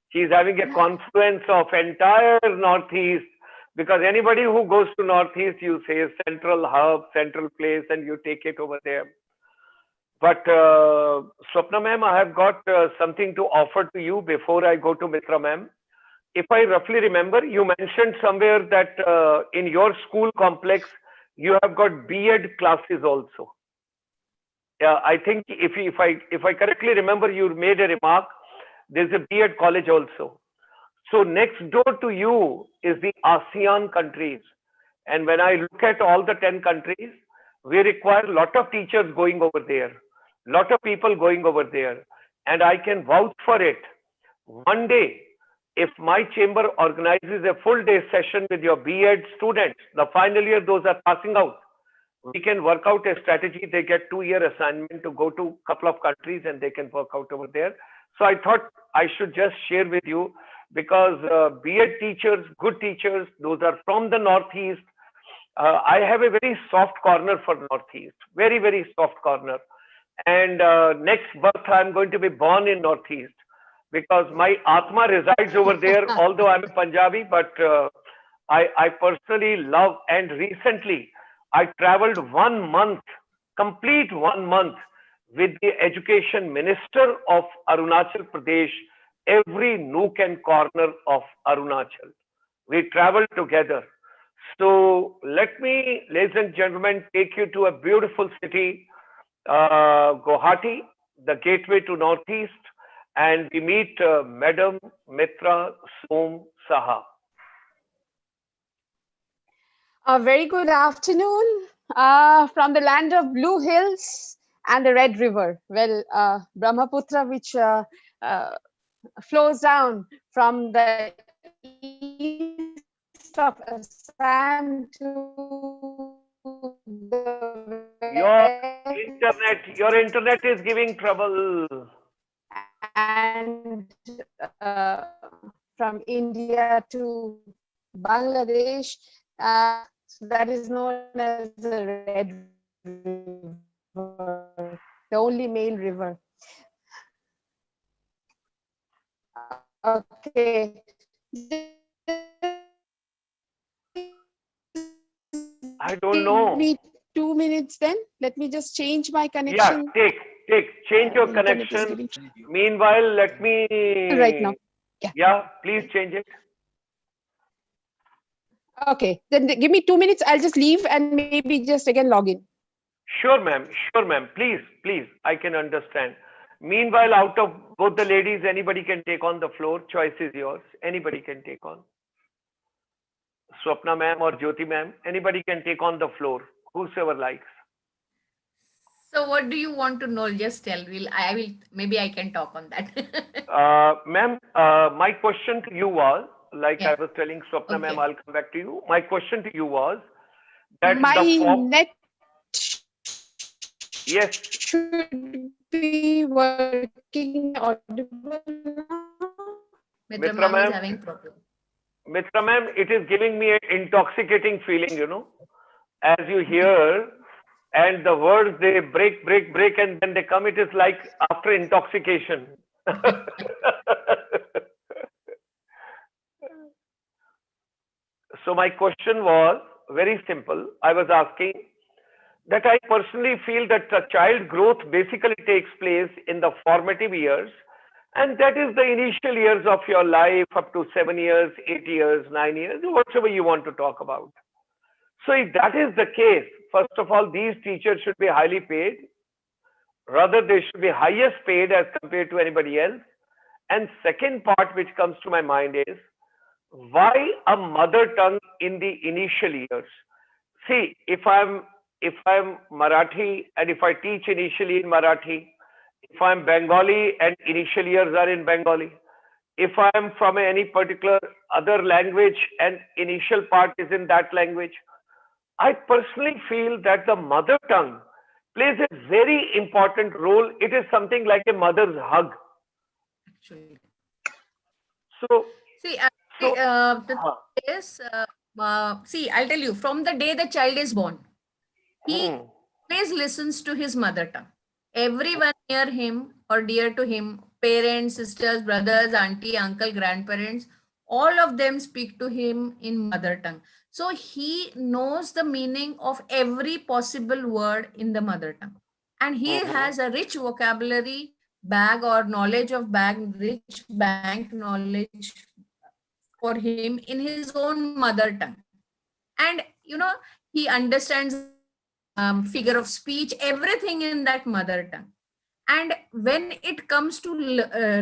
She's having a confluence of entire Northeast because anybody who goes to Northeast, you say central hub, central place, and you take it over there. But Swapna ma'am, I have got something to offer to you before I go to Mitra ma'am. If I roughly remember, you mentioned somewhere that in your school complex, you have got B.Ed classes also. Yeah, I think if I correctly remember, you made a remark. There's a B.Ed college also. So next door to you is the ASEAN countries. And when I look at all the 10 countries, we require a lot of teachers going over there, lot of people going over there. And I can vouch for it. One day, if my chamber organizes a full day session with your B.Ed students, the final year, those are passing out, we can work out a strategy. They get 2-year assignment to go to a couple of countries and they can work out over there. So I thought I should just share with you because B.Ed teachers, good teachers, those are from the Northeast. I have a very soft corner for Northeast, very, very soft corner. And next birth, I'm going to be born in Northeast because my Atma resides over there, although I'm a Punjabi, but I personally love, and recently I traveled 1 month, complete 1 month with the education minister of Arunachal Pradesh, every nook and corner of Arunachal. We traveled together. So let me, ladies and gentlemen, take you to a beautiful city, Guwahati, the gateway to Northeast, and we meet Madam Mitra Som Saha. A very good afternoon from the land of Blue Hills and the Red River. Well, Brahmaputra, which flows down from the east of Assam to Your internet is giving trouble. And from India to Bangladesh, so that is known as the Red River, the only male river. Okay. I don't know. Give me 2 minutes then. Let me just change my connection. Yeah, change your connection. Meanwhile, let me right now. Yeah. Yeah, please change it. Okay, then give me 2 minutes. I'll just leave and maybe just again log in. Sure, ma'am. Sure, ma'am. Please, please. I can understand. Meanwhile, out of both the ladies, anybody can take on the floor. Choice is yours. Anybody can take on. Swapna ma'am or Jyoti ma'am, anybody can take on the floor. Whosoever likes. So what do you want to know? Just tell. Maybe I can talk on that. Ma'am, my question to you was, like I Yeah. was telling Swapna ma'am, Okay. I'll come back to you. My question to you was that My the form, net yes, should be working audible now. Mitra Mitra ma'am is ma'am, having problem. Mitra ma'am, it is giving me an intoxicating feeling, as you hear, and the words they break, and then they come. It is like after intoxication. So my question was very simple. I was asking that I personally feel that the child growth basically takes place in the formative years, and that is the initial years of your life up to 7 years, 8 years, 9 years, whatever you want to talk about. So if that is the case, first of all, these teachers should be highly paid. Rather, they should be highest paid as compared to anybody else. And second part which comes to my mind is, why a mother tongue in the initial years? See, if I'm Marathi and if I teach initially in Marathi, if I'm Bengali and initial years are in Bengali, if I'm from any particular other language and initial part is in that language, I personally feel that the mother tongue plays a very important role. It is something like a mother's hug. Actually. So, See, so, the thing is, see, I'll tell you, from the day the child is born, he always listens to his mother tongue. Everyone near him or dear to him, parents, sisters, brothers, auntie, uncle, grandparents, all of them speak to him in mother tongue. So he knows the meaning of every possible word in the mother tongue. And he has a rich vocabulary bag or knowledge of bag, rich bank knowledge for him in his own mother tongue. And he understands figure of speech, everything in that mother tongue. And when it comes to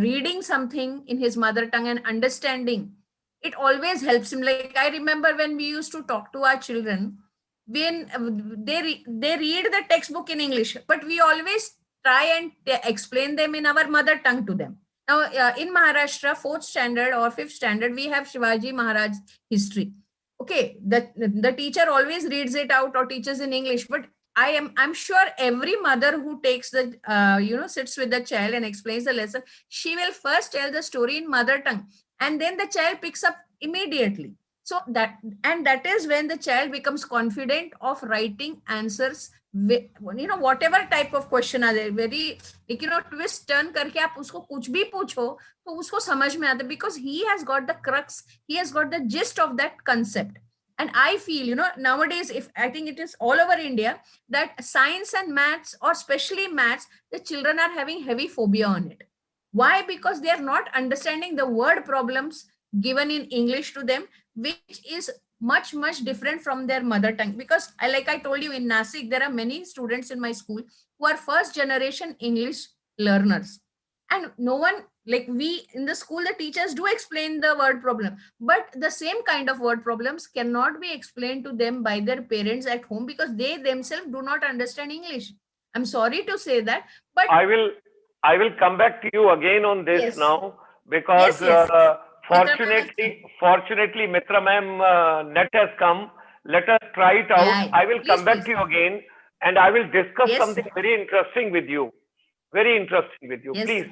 reading something in his mother tongue and understanding, it always helps him. Like I remember when we used to talk to our children, when they read the textbook in English, but we always try and explain them in our mother tongue to them. Now in Maharashtra, 4th standard or 5th standard, we have Shivaji Maharaj history. Okay, the teacher always reads it out or teaches in English, but I'm sure every mother who takes the sits with the child and explains the lesson, she will first tell the story in mother tongue, and then the child picks up immediately. So that is when the child becomes confident of writing answers with, whatever type of question are there. Very twist turn करके आप उसको कुछ भी पूछो तो उसको समझ में आता, because he has got the crux, he has got the gist of that concept. And I feel, nowadays, if I think it is all over India, that science and maths, or especially maths, the children are having heavy phobia on it. Why? Because they are not understanding the word problems given in English to them, which is much, much different from their mother tongue. Because like I told you, in Nasik, there are many students in my school who are first generation English learners. And no one, like we in the school, the teachers do explain the word problem, but the same kind of word problems cannot be explained to them by their parents at home, because they themselves do not understand English. I'm sorry to say that, but I will come back to you again on this yes, now, because yes. fortunately, Mitra ma'am, net has come. Let us try it out. Yeah, I will please, come back please. to you again, and I will discuss Yes, something very interesting with you. Very interesting with you. yes, Please.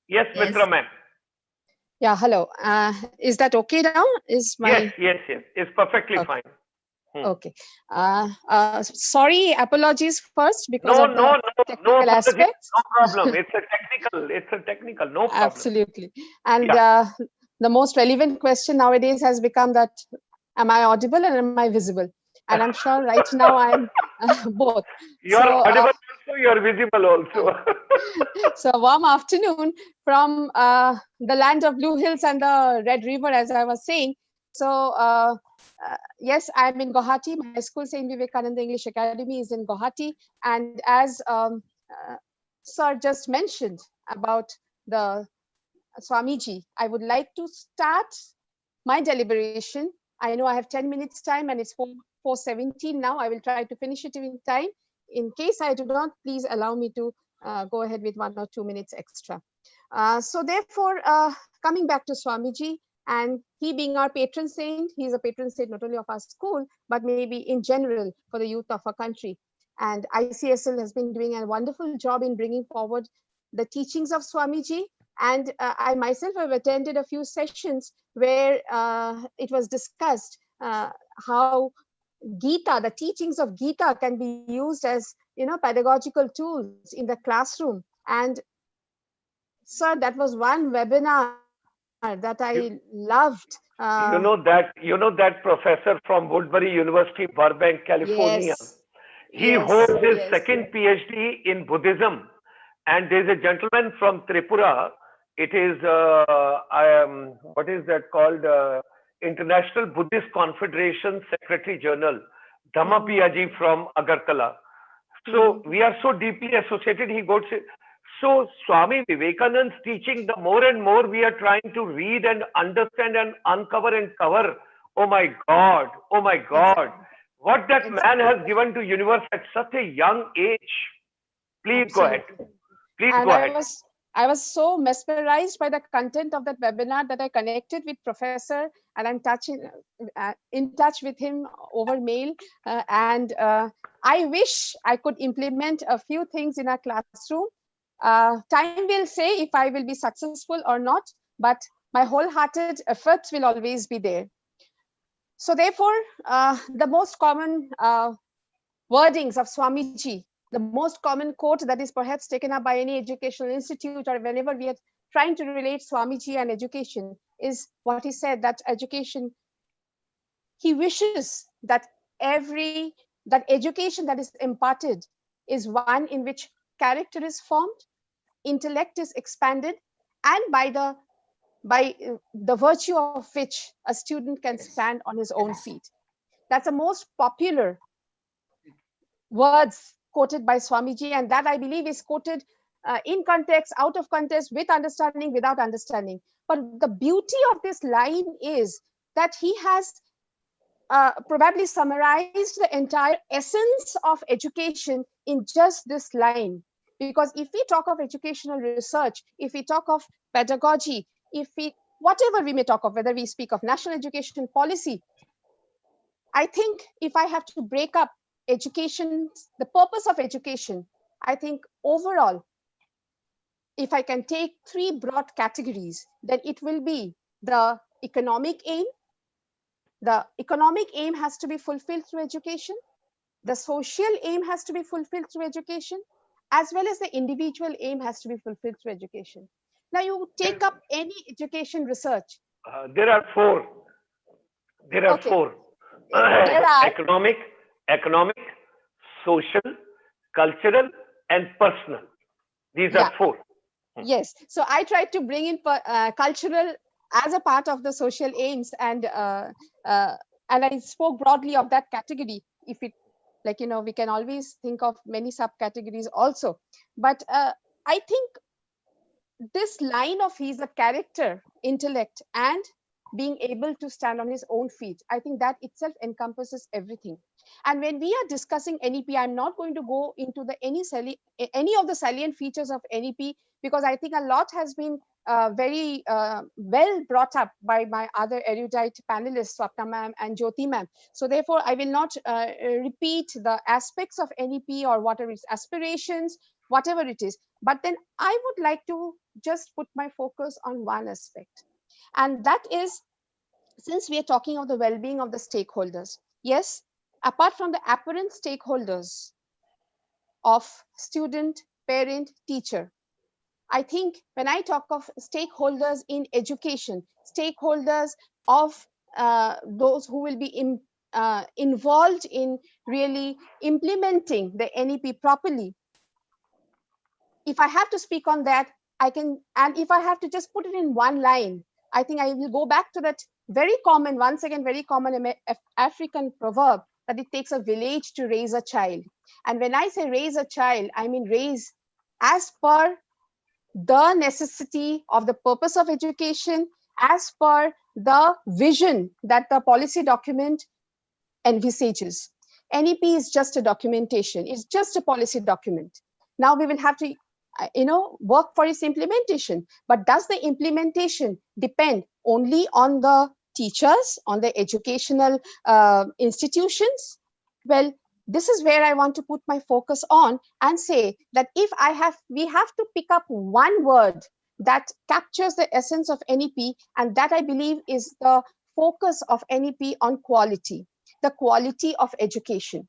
Yes, yes. Mitra ma'am. Yeah, hello. Is that okay now? Is my Yes. It's perfectly okay. fine. Okay. Sorry, apologies first because No of the technical apologies. aspects. No problem. It's a technical. No problem. Absolutely. And Yeah. the most relevant question nowadays has become that, am I audible and am I visible? And I'm sure right now I'm both. You're So, audible So you are visible also. So warm afternoon from the land of Blue Hills and the Red River, as I was saying. So yes, I'm in Guwahati. My school, St. Vivekananda English Academy, is in Guwahati. And as Sir just mentioned about the Swamiji, I would like to start my deliberation. I know I have 10 minutes time and it's 4:17 now. I will try to finish it in time. In case I do not, please allow me to go ahead with 1 or 2 minutes extra. So therefore, coming back to Swamiji, and he being our patron saint, he is a patron saint not only of our school, but maybe in general for the youth of our country. And ICSL has been doing a wonderful job in bringing forward the teachings of Swamiji. And I myself have attended a few sessions where it was discussed how Gita, the teachings of Gita, can be used as pedagogical tools in the classroom. And sir, that was one webinar that I loved. You know that professor from Woodbury University, Burbank, California. Yes, He holds his second PhD in Buddhism, and there's a gentleman from Tripura. It is what is that called? International Buddhist Confederation Secretary General, Dhammapiyaji from Agartala. So we are so deeply associated. He goes. So Swami Vivekananda's teaching, the more and more we are trying to read and understand and uncover and cover. Oh my God! Oh my God! What that man has given to universe at such a young age. Please go ahead. Please go ahead. I was so mesmerized by the content of that webinar that I connected with Professor, and I'm in touch with him over mail. And I wish I could implement a few things in our classroom. Time will say if I will be successful or not, but my wholehearted efforts will always be there. So therefore, the most common wordings of Swamiji, the most common quote that is perhaps taken up by any educational institute or whenever we are trying to relate Swamiji and education, is what he said, that education, he wishes that that education that is imparted is one in which character is formed, intellect is expanded, and by the virtue of which a student can stand on his own feet. That's the most popular words quoted by Swamiji, and that I believe is quoted in context, out of context, with understanding, without understanding. But the beauty of this line is that he has probably summarized the entire essence of education in just this line. Because if we talk of educational research, if we talk of pedagogy, whatever we may talk of, whether we speak of national education policy, I think if I have to break up education, the purpose of education, I think overall, if I can take 3 broad categories, then it will be the economic aim. The economic aim has to be fulfilled through education. The social aim has to be fulfilled through education, as well as the individual aim has to be fulfilled through education. Now you take up any education research. There are 4. There are 4. Economic, social, cultural, and personal. These are 4. Yes. So I tried to bring in cultural as a part of the social aims, and I spoke broadly of that category. If it, we can always think of many subcategories also. But I think this line of his a character, intellect, and being able to stand on his own feet, I think that itself encompasses everything. And when we are discussing NEP, I'm not going to go into any of the salient features of NEP, because I think a lot has been very well brought up by my other erudite panelists, Swapna ma'am and Jyoti ma'am. So therefore, I will not repeat the aspects of NEP or whatever its aspirations, whatever it is. But then I would like to just put my focus on one aspect. And that is, since we are talking of the well-being of the stakeholders, yes, apart from the apparent stakeholders of student, parent, teacher, I think when I talk of stakeholders in education, stakeholders of those who will be involved in really implementing the NEP properly, if I have to speak on that, I can, and if I have to just put it in one line, I think I will go back to that very common, once again, very common African proverb that it takes a village to raise a child. And when I say raise a child, I mean raise as per the necessity of the purpose of education, as per the vision that the policy document envisages. NEP is just a documentation. It's just a policy document. Now we will have to, work for its implementation. But does the implementation depend only on the teachers, on the educational institutions? Well, this is where I want to put my focus on and say that if we have to pick up one word that captures the essence of NEP, and that I believe is the focus of NEP on quality, the quality of education.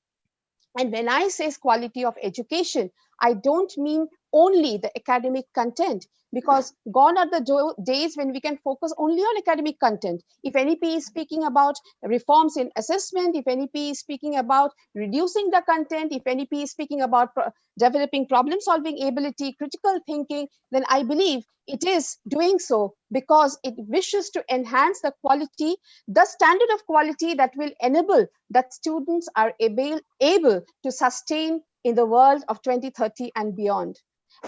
And when I say quality of education, I don't mean only the academic content, because gone are the days when we can focus only on academic content. If NEP is speaking about reforms in assessment, if NEP is speaking about reducing the content, if NEP is speaking about developing problem-solving ability, critical thinking, then I believe it is doing so because it wishes to enhance the quality, the standard of quality that will enable that students are able to sustain in the world of 2030 and beyond.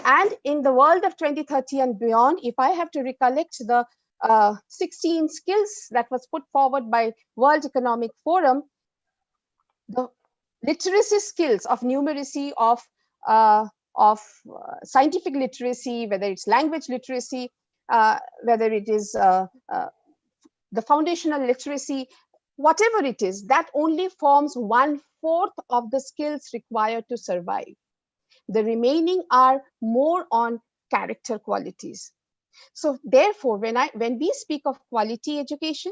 And in the world of 2030 and beyond, if I have to recollect the 16 skills that was put forward by World Economic Forum, the literacy skills of numeracy, of scientific literacy, whether it's language literacy, whether it is the foundational literacy, whatever it is, that only forms 1/4 of the skills required to survive. The remaining are more on character qualities. So therefore, when we speak of quality education,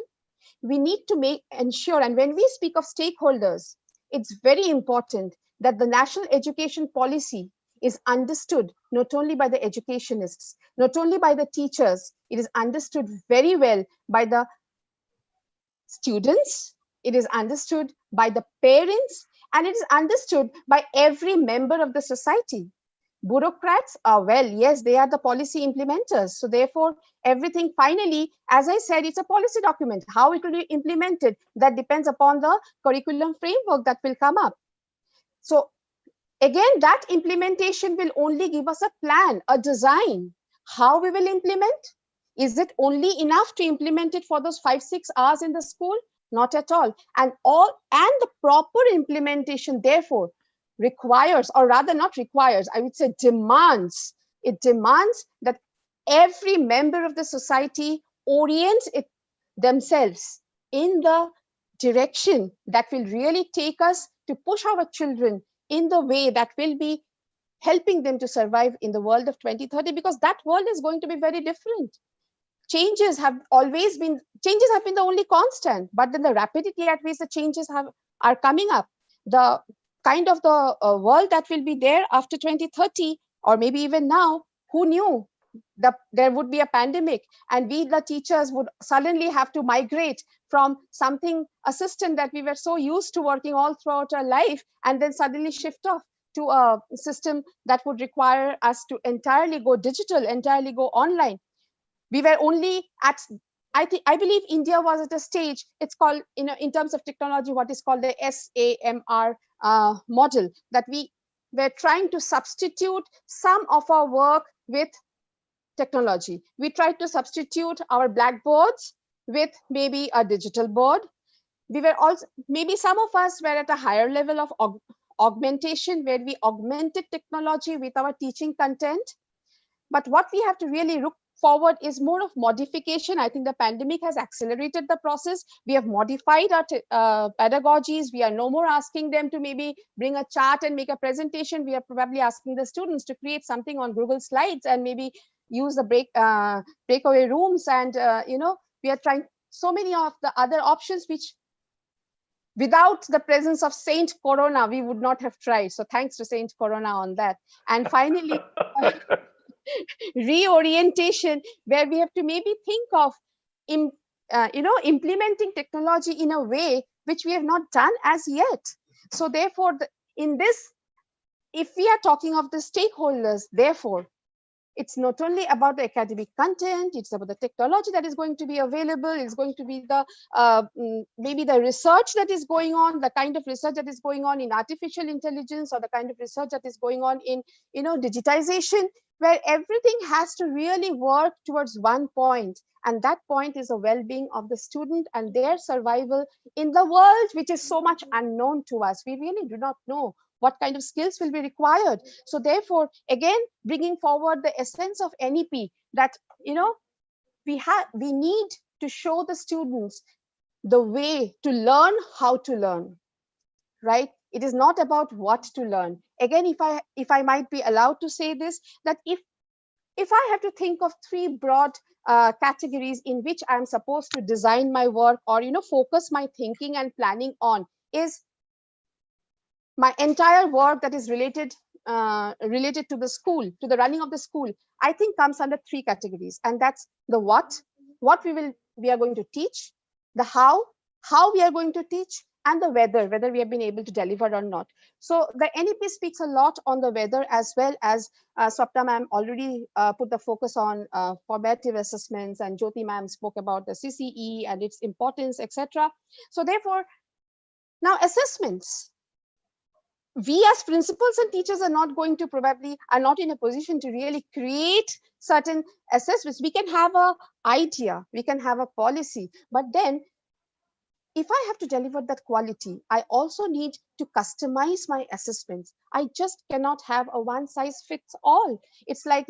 we need to ensure, and when we speak of stakeholders, it's very important that the national education policy is understood not only by the educationists, not only by the teachers, it is understood very well by the students, it is understood by the parents, and it is understood by every member of the society. Bureaucrats are, well, yes, they are the policy implementers. So therefore, everything finally, as I said, it's a policy document. How it will be implemented, that depends upon the curriculum framework that will come up. So again, that implementation will only give us a plan, a design. How we will implement? Is it only enough to implement it for those 5-6 hours in the school? Not at all. And the proper implementation, therefore, requires, or rather not requires, I would say demands. It demands that every member of the society orients themselves in the direction that will really take us to push our children in the way that will be helping them to survive in the world of 2030, because that world is going to be very different. Changes have been the only constant, but then the rapidity at which the changes are coming up, the kind of the world that will be there after 2030, or maybe even now, who knew that there would be a pandemic and we, the teachers, would suddenly have to migrate from a system that we were so used to working all throughout our life, and then suddenly shift off to a system that would require us to entirely go digital, entirely go online. We were only at, I believe India was at a stage, it's called, in terms of technology, what is called the SAMR model, that we were trying to substitute some of our work with technology. We tried to substitute our blackboards with maybe a digital board. We were also, maybe some of us were at a higher level of augmentation, where we augmented technology with our teaching content. But what we have to really look forward is more of modification. I think the pandemic has accelerated the process. We have modified our pedagogies. We are no more asking them to maybe bring a chart and make a presentation. We are probably asking the students to create something on Google Slides and maybe use the breakaway rooms. And, we are trying so many of the other options, which without the presence of Saint Corona, we would not have tried. So thanks to Saint Corona on that. And finally, reorientation, where we have to maybe think of implementing technology in a way which we have not done as yet. So therefore, in this if we are talking of the stakeholders, therefore, it's not only about the academic content, it's about the technology that is going to be available, it's going to be the maybe the research that is going on, the kind of research that is going on in artificial intelligence, or the kind of research that is going on in digitization, where everything has to really work towards one point, and that point is the well-being of the student and their survival in the world which is so much unknown to us. We really do not know what kind of skills will be required. So therefore, again, bringing forward the essence of NEP, that we need to show the students the way to learn how to learn, right? It is not about what to learn. Again, if I might be allowed to say this, that if I have to think of three broad categories in which I'm supposed to design my work, or focus my thinking and planning on, is my entire work that is related to the school, to the running of the school, I think comes under three categories. And that's the what we are going to teach, the how we are going to teach, and the whether we have been able to deliver or not. So the NEP speaks a lot on the whether, as well as Swapna ma'am already put the focus on formative assessments, and Jyoti ma'am spoke about the CCE and its importance, etc. So therefore, now assessments, we as principals and teachers are not in a position to really create certain assessments. We can have an idea, we can have a policy, but then if I have to deliver that quality, I also need to customize my assessments. I just cannot have a one size fits all. It's like,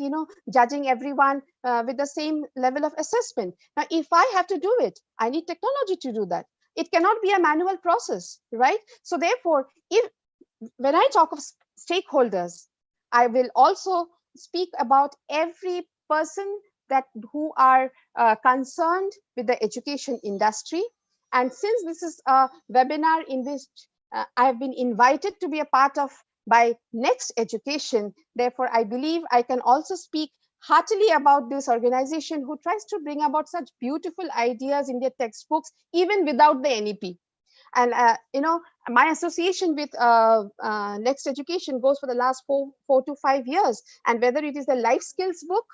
judging everyone with the same level of assessment. Now, if I have to do it, I need technology to do that. It cannot be a manual process, right? So therefore, when I talk of stakeholders, I will also speak about every person who are concerned with the education industry. And since this is a webinar in which I have been invited to be a part of by Next Education, therefore I believe I can also speak heartily about this organization who tries to bring about such beautiful ideas in their textbooks, even without the NEP. And my association with Next Education goes for the last four to 5 years. And whether it is the life skills book,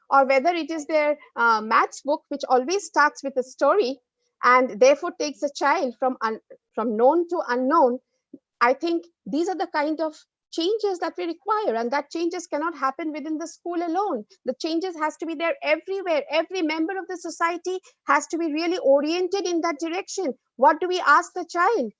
or whether it is their maths book, which always starts with a story and therefore takes a child from known to unknown, I think these are the kind of changes that we require, and that changes cannot happen within the school alone. The changes has to be there everywhere. Every member of the society has to be really oriented in that direction. What do we ask the child?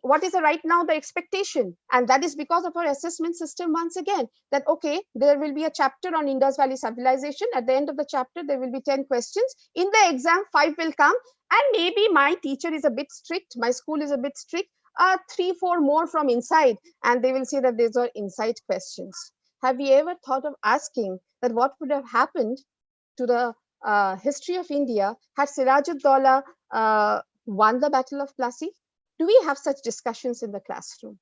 What is right now the expectation? And that is because of our assessment system. Once again, that okay, there will be a chapter on Indus Valley civilization. At the end of the chapter, there will be 10 questions. In the exam, 5 will come, and maybe my teacher is a bit strict, my school is a bit strict, 3-4 more from inside, and they will say that these are inside questions. Have you ever thought of asking that what would have happened to the history of India had Siraj-ud-Daulah won the Battle of Plassey? Do we have such discussions in the classroom?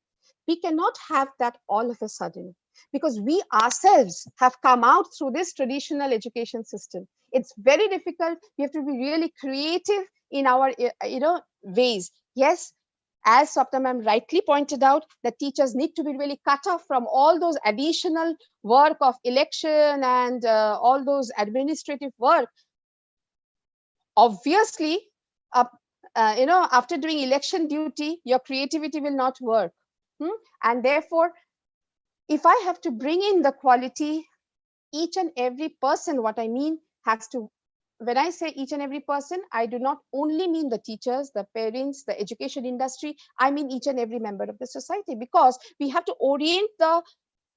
We cannot have that all of a sudden, because we ourselves have come out through this traditional education system. It's very difficult. We have to be really creative in our ways. Yes, as Swapna ma'am rightly pointed out, that teachers need to be really cut off from all those additional work of election and all those administrative work. Obviously, after doing election duty, your creativity will not work. And therefore, if I have to bring in the quality, each and every person, what I mean has to, when I say each and every person, I do not only mean the teachers, the parents, the education industry, I mean each and every member of the society, because we have to orient the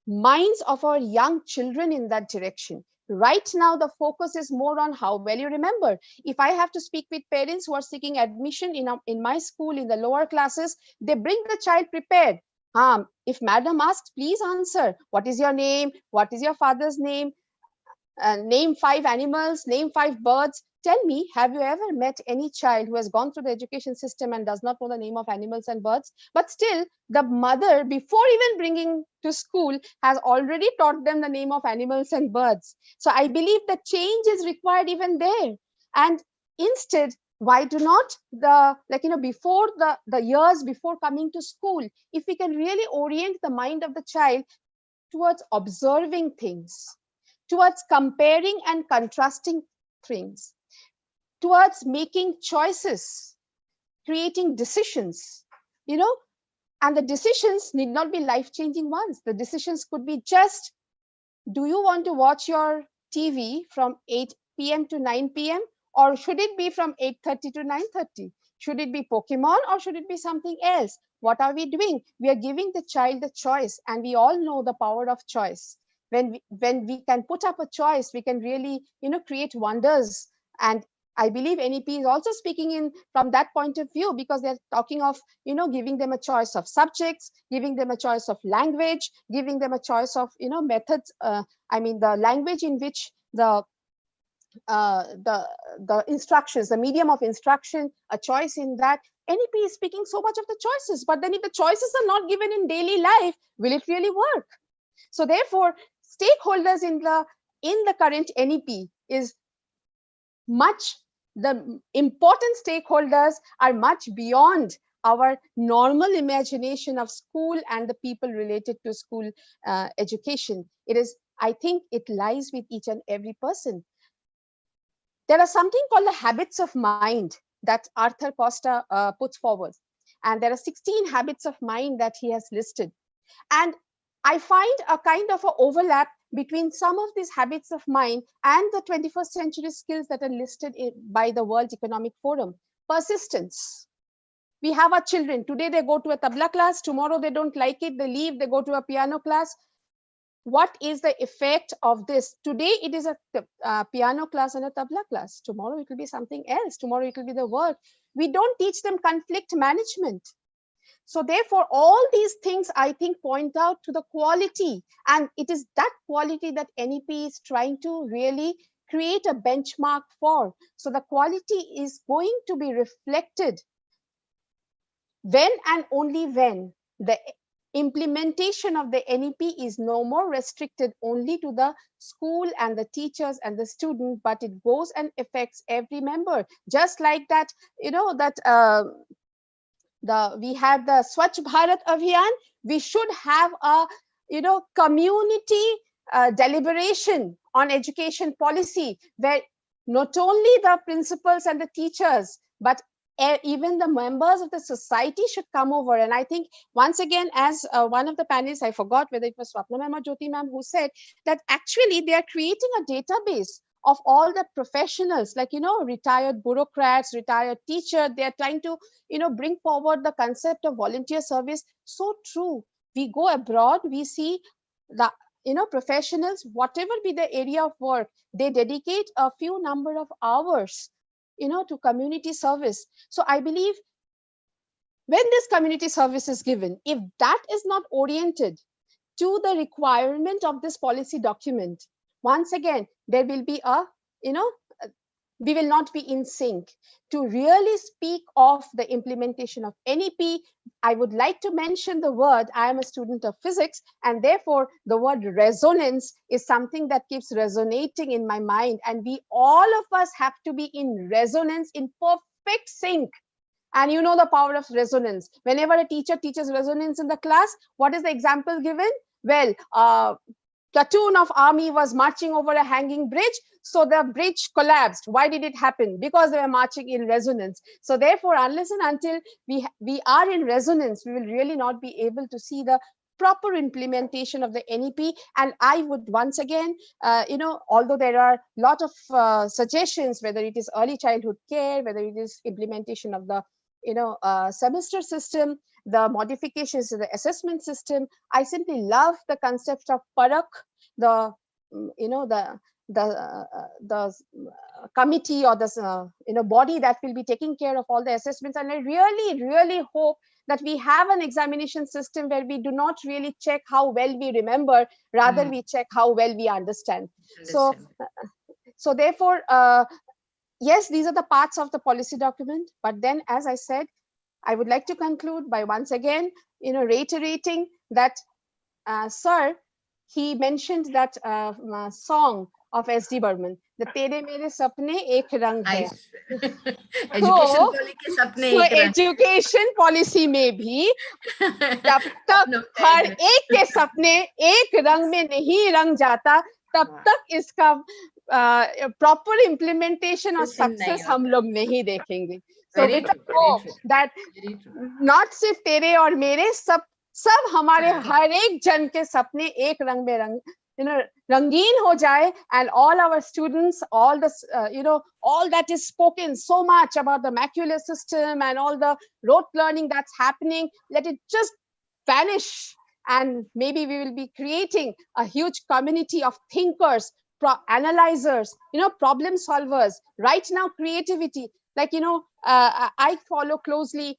minds of our young children in that direction. Right now, the focus is more on how well you remember. If I have to speak with parents who are seeking admission in my school in the lower classes, they bring the child prepared. If madam asks, please answer. What is your name? What is your father's name? Name 5 animals, name 5 birds. Tell me, have you ever met any child who has gone through the education system and does not know the name of animals and birds? But still, the mother, before even bringing to school, has already taught them the name of animals and birds. So I believe the change is required even there. And instead, Why do not the, before the years before coming to school, if we can really orient the mind of the child towards observing things, towards comparing and contrasting things, towards making choices, creating decisions, and the decisions need not be life-changing ones. The decisions could be just, do you want to watch your TV from 8 p.m. to 9 p.m.? Or should it be from 8:30 to 9:30? Should it be Pokemon or should it be something else? What are we doing? We are giving the child the choice, and we all know the power of choice. When we can put up a choice, we can really, create wonders. And I believe NEP is also speaking in from that point of view, because they're talking of, giving them a choice of subjects, giving them a choice of language, giving them a choice of, methods. The language in which the instructions, the medium of instruction, a choice in that. NEP is speaking so much of the choices, but then if the choices are not given in daily life, will it really work? So therefore, stakeholders in the current NEP is much, the important stakeholders are much beyond our normal imagination of school and the people related to school education. It is, I think it lies with each and every person. There are something called the habits of mind that Arthur Costa puts forward. And there are 16 habits of mind that he has listed. And I find a kind of an overlap between some of these habits of mind and the 21st century skills that are listed by the World Economic Forum. Persistence. We have our children. Today they go to a tabla class. Tomorrow they don't like it. They leave. They go to a piano class. What is the effect of this? Today it is a piano class and a tabla class. Tomorrow it will be something else. Tomorrow it will be the work. We don't teach them conflict management. So therefore, all these things, I think, point out to the quality. And it is that quality that NEP is trying to really create a benchmark for. So the quality is going to be reflected when and only when the implementation of the NEP is no more restricted only to the school and the teachers and the student, but it goes and affects every member. Just like that, we have the Swachh Bharat Abhiyan. We should have a, community deliberation on education policy, where not only the principals and the teachers, but even the members of the society should come over. And I think, once again, as one of the panelists, I forgot whether it was Swapna ma'am or Jyoti ma'am, who said that actually they are creating a database of all the professionals, like, retired bureaucrats, retired teacher. They are trying to, bring forward the concept of volunteer service. So true. We go abroad, we see the, professionals, whatever be the area of work, they dedicate a few number of hours, to community service. So I believe when this community service is given, if that is not oriented to the requirement of this policy document, once again, there will be a, we will not be in sync. To really speak of the implementation of NEP, I would like to mention the word, I am a student of physics, and therefore the word resonance is something that keeps resonating in my mind. And we, all of us, have to be in resonance, in perfect sync. And you know the power of resonance. Whenever a teacher teaches resonance in the class, what is the example given? Well, platoon of army was marching over a hanging bridge, so the bridge collapsed. Why did it happen? Because they were marching in resonance. So therefore, unless and until we are in resonance, we will really not be able to see the proper implementation of the NEP. And I would once again, although there are a lot of suggestions, whether it is early childhood care, whether it is implementation of the semester system, the modifications to the assessment system, I simply love the concept of parak, the committee or the body that will be taking care of all the assessments. And I really hope that we have an examination system where we do not really check how well we remember, rather we check how well we understand. So therefore, yes, these are the parts of the policy document. But then, as I said, I would like to conclude by once again, reiterating that, sir, he mentioned that song of SD Burman. The Tere Mere Sapne Ek Rang Hai. Education policy के सपने So एक रंग education policy में भी जब तक हर एक के सपने एक रंग में नहीं रंग जाता, तब तक इसका प्रॉपर इम्प्लीमेंटेशन और सक्सेस हम लोग नहीं देखेंगे. So with hope that not सिर्फ तेरे और मेरे सब हमारे हर एक जन के सपने एक रंग में रंग रंगीन हो जाए, and all our students, all the all that is spoken so much about the macular system and all the rote learning that's happening, let it just vanish, and maybe we will be creating a huge community of thinkers, analyzers, problem solvers. Right now, creativity, like I follow closely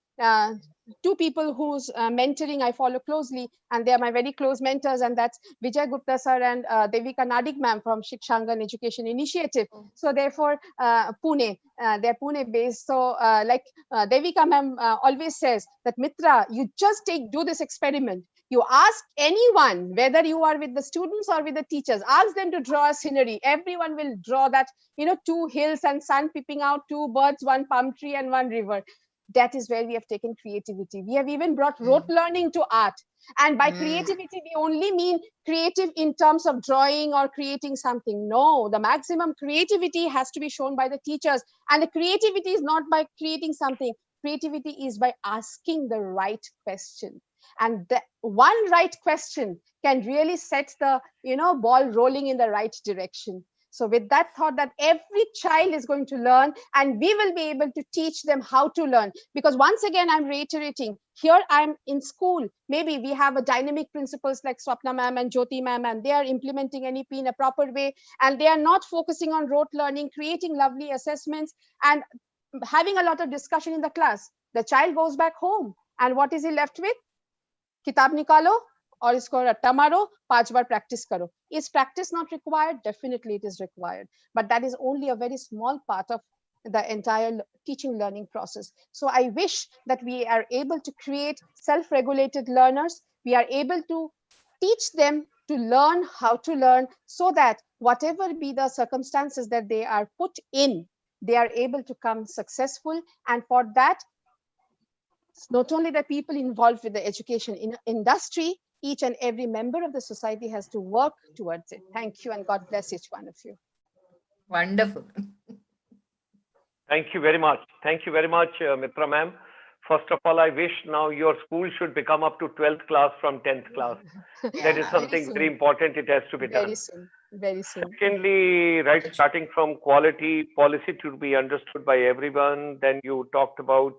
two people whose mentoring I follow closely, and they are my very close mentors, and that's Vijay Gupta sir and Devika Nadik ma'am from Shikshangan Education Initiative. So therefore, Pune, they're Pune based. So Devika ma'am always says that, Mitra, you just do this experiment. You ask anyone, whether you are with the students or with the teachers, ask them to draw a scenery. Everyone will draw that, two hills and sun peeping out, two birds, one palm tree and one river. That is where we have taken creativity. We have even brought rote learning to art. And by creativity, we only mean creative in terms of drawing or creating something. No, the maximum creativity has to be shown by the teachers. And the creativity is not by creating something. Creativity is by asking the right question. And the one right question can really set the, ball rolling in the right direction. So with that thought that every child is going to learn, and we will be able to teach them how to learn. Because once again, I'm reiterating, here I'm in school. Maybe we have a dynamic principals like Swapna ma'am and Jyoti ma'am, and they are implementing NEP in a proper way. And they are not focusing on rote learning, creating lovely assessments and having a lot of discussion in the class. The child goes back home. And what is he left with? Kitab nikalo, और इसको रट्टा मारो, 5 बार practice करो. Is practice not required? Definitely it is required. But that is only a very small part of the entire teaching learning process. So I wish that we are able to create self-regulated learners. We are able to teach them to learn how to learn, so that whatever be the circumstances that they are put in, they are able to come successful. And for that, not only the people involved with the education industry, each and every member of the society has to work towards it. Thank you, and God bless each one of you. Wonderful. Thank you very much. Thank you very much, Mitra ma'am. First of all, I wish now your school should become up to 12th class from 10th class. That is something very important. It has to be done. Very soon. Very soon. Secondly, right, starting from quality policy to be understood by everyone. Then you talked about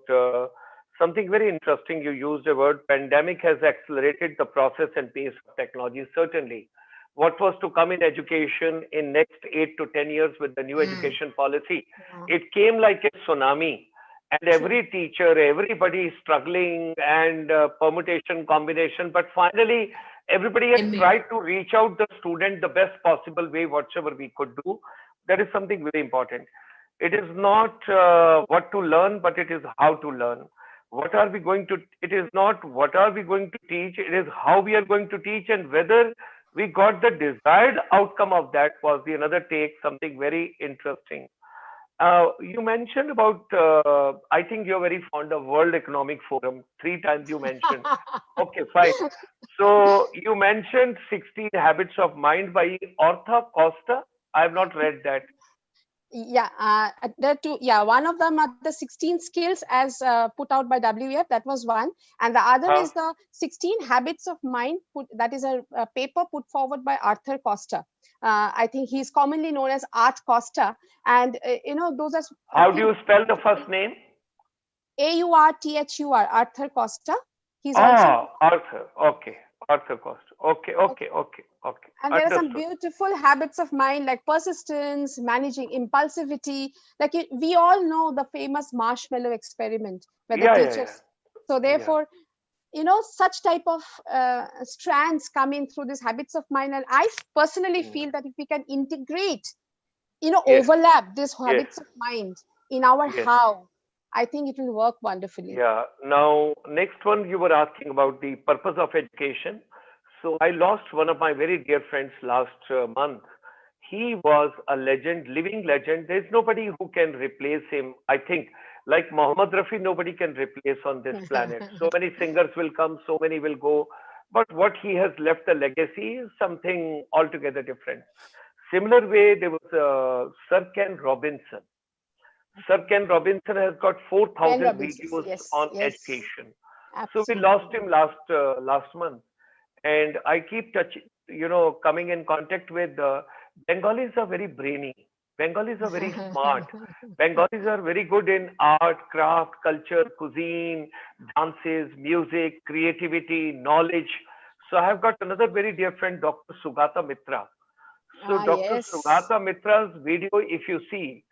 something very interesting. You used the word pandemic has accelerated the process and pace of technology. Certainly, what was to come in education in next 8 to 10 years with the new education policy, it came like a tsunami, and every teacher, everybody is struggling, and permutation, combination. But finally, everybody has tried to reach out the student the best possible way, whatever we could do. That is something very important. It is not what to learn, but it is how to learn. What are we going to, it is not what are we going to teach, it is how we are going to teach, and whether we got the desired outcome of that was the another take, something very interesting. You mentioned about, I think you're very fond of World Economic Forum. 3 times you mentioned. Okay, fine. So you mentioned 16 Habits of Mind by Arthur Costa. I have not read that. Yeah, there two. Yeah, one of them are the 16 skills as put out by WEF. That was one, and the other is the 16 habits of mind. That is a paper put forward by Arthur Costa. I think he's commonly known as Art Costa, and those are. How do you spell the first name? Aurthur, Arthur Costa. He's also Arthur. Okay, Arthur Costa. Okay. And there are some beautiful habits of mind like persistence, managing impulsivity. Like we all know the famous marshmallow experiment where the teachers. So therefore, such type of strands come in through these habits of mind. And I personally feel that if we can integrate, overlap these habits of mind in our how, I think it will work wonderfully. Yeah. Now, next one, you were asking about the purpose of education. So I lost one of my very dear friends last month. he was a legend, living legend. There's nobody who can replace him. I think, like Muhammad Rafi, nobody can replace on this planet. So many singers will come, so many will go. But what he has left a legacy is something altogether different. Similar way, there was Sir Ken Robinson. Sir Ken Robinson has got 4,000 videos Yes, on yes, education. So we absolutely. lost him last month, and I keep coming in contact with Bengalis are very brainy. Bengalis are very smart. Bengalis are very good in art, craft, culture, cuisine, dances, music, creativity, knowledge. So I have got another very dear friend, Dr. Sugata Mitra. So Dr. Yes, Sugata Mitra's video, if you see,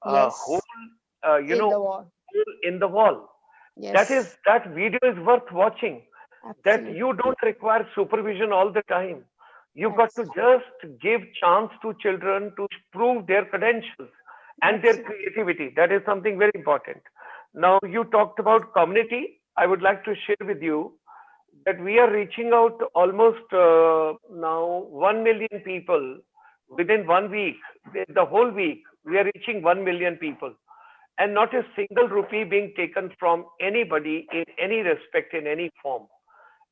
whole, yes, in the war. hole in the wall. Yes, That video is worth watching. That absolutely, you don't require supervision all the time. You got to absolutely, just give chance to children to prove their credentials and their absolutely. creativity. That is something very important. Now you talked about community. I would like to share with you that we are reaching out almost now 1 million people within 1 week. The whole week we are reaching 1 million people, and not a single rupee being taken from anybody in any respect, in any form.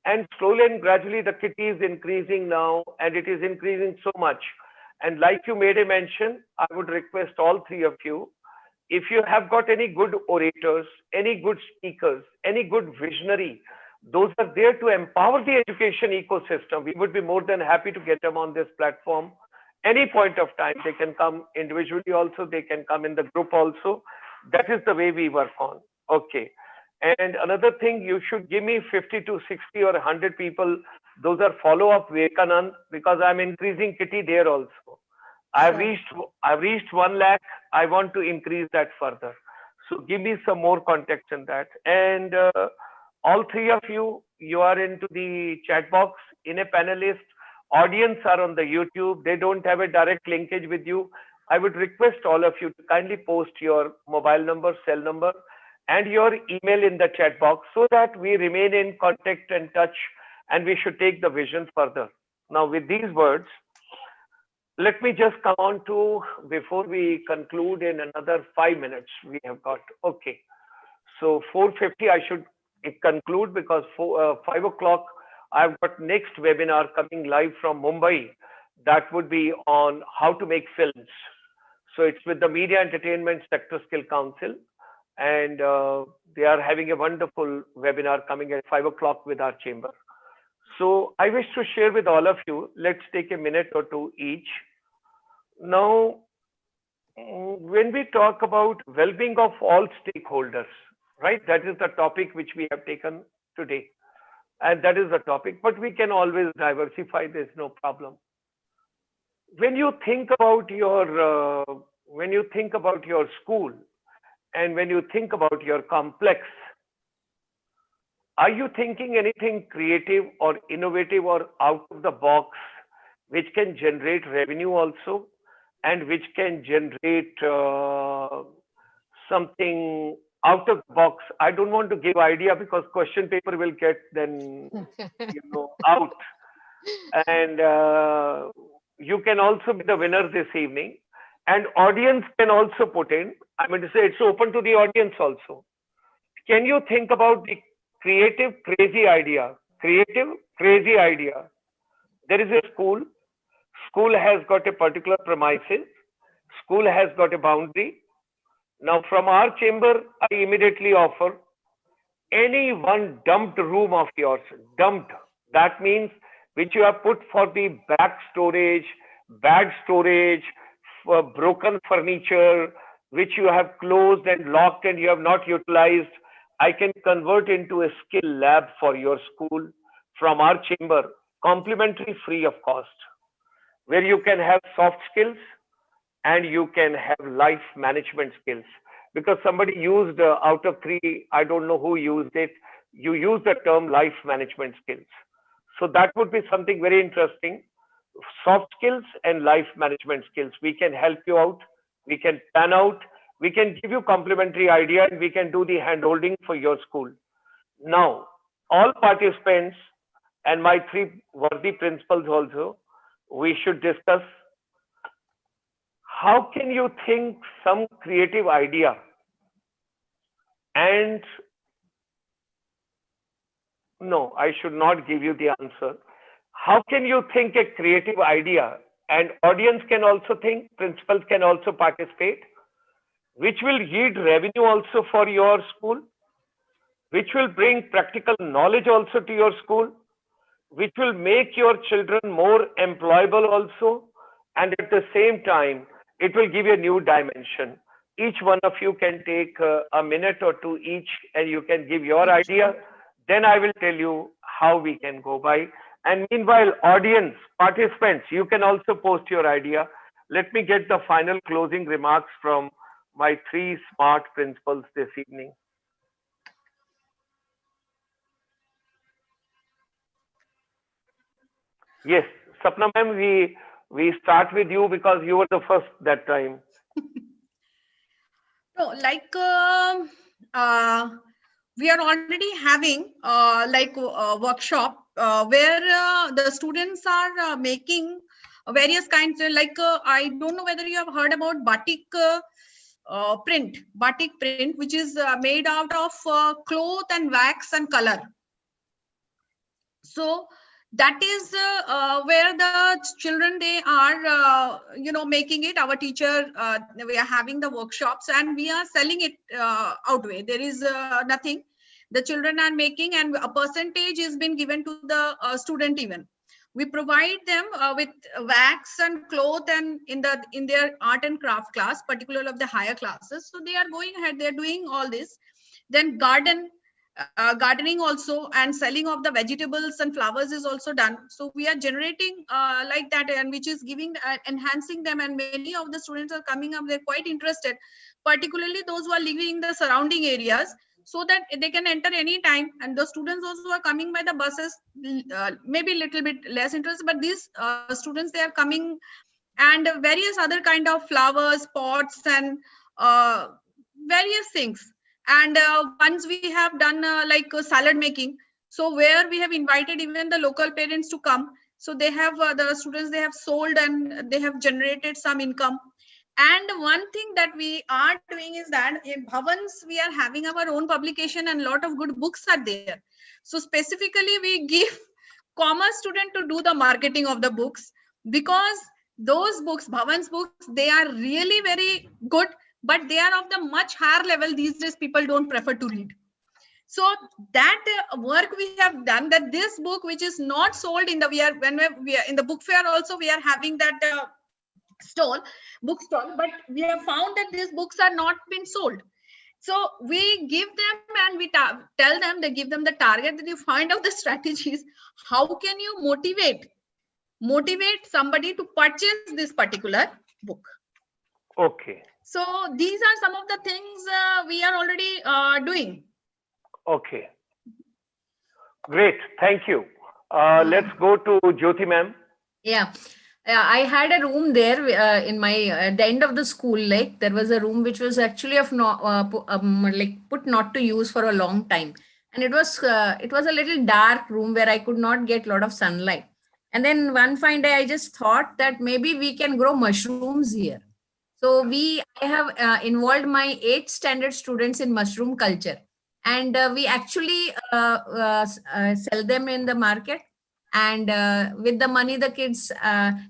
And slowly and gradually the kitty is increasing now, and it is increasing so much. And like you made a mention, I would request all three of you, if you have got any good orators, any good speakers, any good visionary, those are there to empower the education ecosystem. We would be more than happy to get them on this platform. Any point of time, they can come individually also, they can come in the group also. That is the way we work on. Okay. And another thing, you should give me 50 to 60 or 100 people. Those are follow-up Vivekanand, because I'm increasing kitty there also. I've Sure. reached 1 lakh. I want to increase that further. So give me some more context in that. And all three of you, you are into the chat box in a panelist. Audience are on the YouTube. They don't have a direct linkage with you. I would request all of you to kindly post your mobile number, cell number, and your email in the chat box so that we remain in contact and touch, and we should take the vision further. Now, with these words, let me just come on to, before we conclude in another 5 minutes, we have got, okay. So 4:50, I should conclude because 5 o'clock, I've got next webinar coming live from Mumbai. That would be on how to make films. So it's with the Media Entertainment Sector Skill Council. And they are having a wonderful webinar coming at 5 o'clock with our chamber. So I wish to share with all of you, let's take a minute or two each. Now, when we talk about well-being of all stakeholders, right? That is the topic which we have taken today. And that is the topic, but we can always diversify, there's no problem. When you think about your school, and when you think about your complex, are you thinking anything creative or innovative or out of the box, which can generate revenue also, and which can generate something out of the box? I don't want to give idea because question paper will get then out. And you can also be the winner this evening. And audience can also put in. I mean to say it's open to the audience also. Can you think about the creative, crazy idea? Creative, crazy idea. There is a school. School has got a particular premises. School has got a boundary. Now from our chamber, I immediately offer any one dumped room of yours. Dumped. That means which you have put for the back storage, bad storage, for broken furniture, which you have closed and locked and you have not utilized. I can convert into a skill lab for your school from our chamber, complimentary, free of cost, where you can have soft skills and you can have life management skills. Because somebody used out of three, I don't know who used it, you used the term life management skills. So that would be something very interesting. Soft skills and life management skills. We can help you out. We can plan out. We can give you complimentary idea and we can do the handholding for your school. Now, all participants and my three worthy principals also, we should discuss how can you think some creative idea and no, I should not give you the answer. How can you think a creative idea and audience can also think, principals can also participate, which will yield revenue also for your school, which will bring practical knowledge also to your school, which will make your children more employable also, and at the same time, it will give you a new dimension. Each one of you can take a minute or two each, and you can give your idea. Then I will tell you how we can go by. And meanwhile, audience, participants, you can also post your idea. Let me get the final closing remarks from my three smart principals this evening. Yes, Sapna ma'am, we start with you because you were the first that time. No, like we are already having like a workshop where the students are making various kinds of like I don't know whether you have heard about batik print, which is made out of cloth and wax and color. So that is where the children, they are making it. Our teacher, we are having the workshops and we are selling it outway. There is nothing. The children are making, and a percentage is been given to the student. Even we provide them with wax and cloth and in their art and craft class, particularly of the higher classes. So they are going ahead, they are doing all this. Then gardening also, and selling of the vegetables and flowers is also done. So we are generating like that, and which is giving enhancing them, and many of the students are coming up, they're quite interested, particularly those who are living in the surrounding areas, so that they can enter any time. And the students also are coming by the buses, maybe a little bit less interested, but these students, they are coming, and various other kind of flowers, pots, and various things. And once we have done like salad making, so where we have invited even the local parents to come, so they have the students, they have sold and they have generated some income. And one thing that we are doing is that in Bhavans, we are having our own publication and a lot of good books are there. So specifically, we give commerce student to do the marketing of the books, because those books, Bhavans books, they are really very good, but they are of the much higher level. These days, people don't prefer to read. So that work we have done, that this book, which is not sold in the, when we are in the book fair also, we are having that book stall, but we have found that these books are not been sold. So we give them, and we tell them, they give them the target, that you find out the strategies. How can you motivate somebody to purchase this particular book? Okay. So these are some of the things we are already doing. Okay. Great. Thank you. Let's go to Jyoti ma'am. Yeah. I had a room there in my at the end of the school. Like there was a room which was actually of like put not to use for a long time, and it was a little dark room where I could not get a lot of sunlight. And then one fine day, I just thought that maybe we can grow mushrooms here. So I have involved my 8th standard students in mushroom culture, and we actually sell them in the market. And with the money, the kids,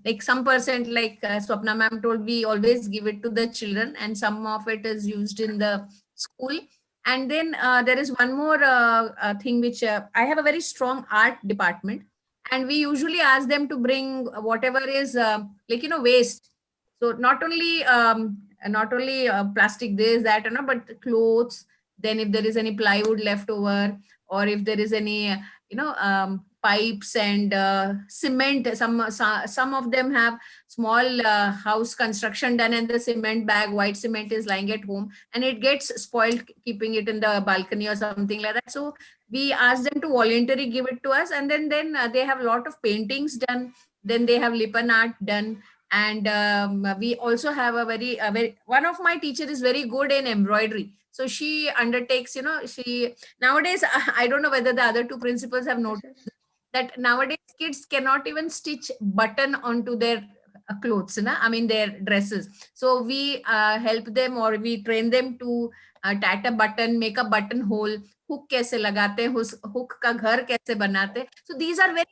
like some percent, like Swapna ma'am told, we always give it to the children, and some of it is used in the school. And then there is one more thing which I have a very strong art department, and we usually ask them to bring whatever is waste. So not only plastic, this, that, but clothes. Then if there is any plywood left over, or if there is any pipes and cement, some of them have small house construction done, and the cement bag, white cement, is lying at home, and it gets spoiled keeping it in the balcony or something like that. So we ask them to voluntarily give it to us, and then they have a lot of paintings done. Then they have lipan art done. And we also have a very one of my teacher is very good in embroidery, so she undertakes, she nowadays I don't know whether the other two principals have noticed that nowadays kids cannot even stitch button onto their clothes, na? I mean their dresses. So we help them, or we train them to tat a button, make a buttonhole, hook कैसे लगाते हैं, hook का घर कैसे बनाते हैं. So these are very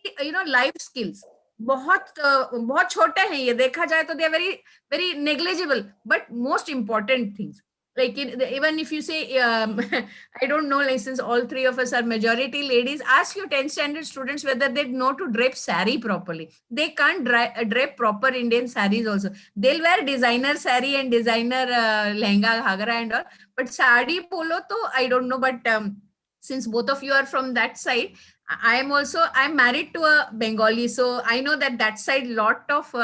life skills. बहुत छोटे हैं ये, देखा जाए तो they are very negligible, but most important things. Like even if you say, I don't know, like since all three of us are majority ladies, ask your 10th standard students whether they know to drape sari properly. They can't drape proper Indian saris also. They'll wear designer sari and designer lehenga, ghagra and all. But sari polo to, I don't know. But since both of you are from that side, I'm married to a Bengali. So I know that side lot of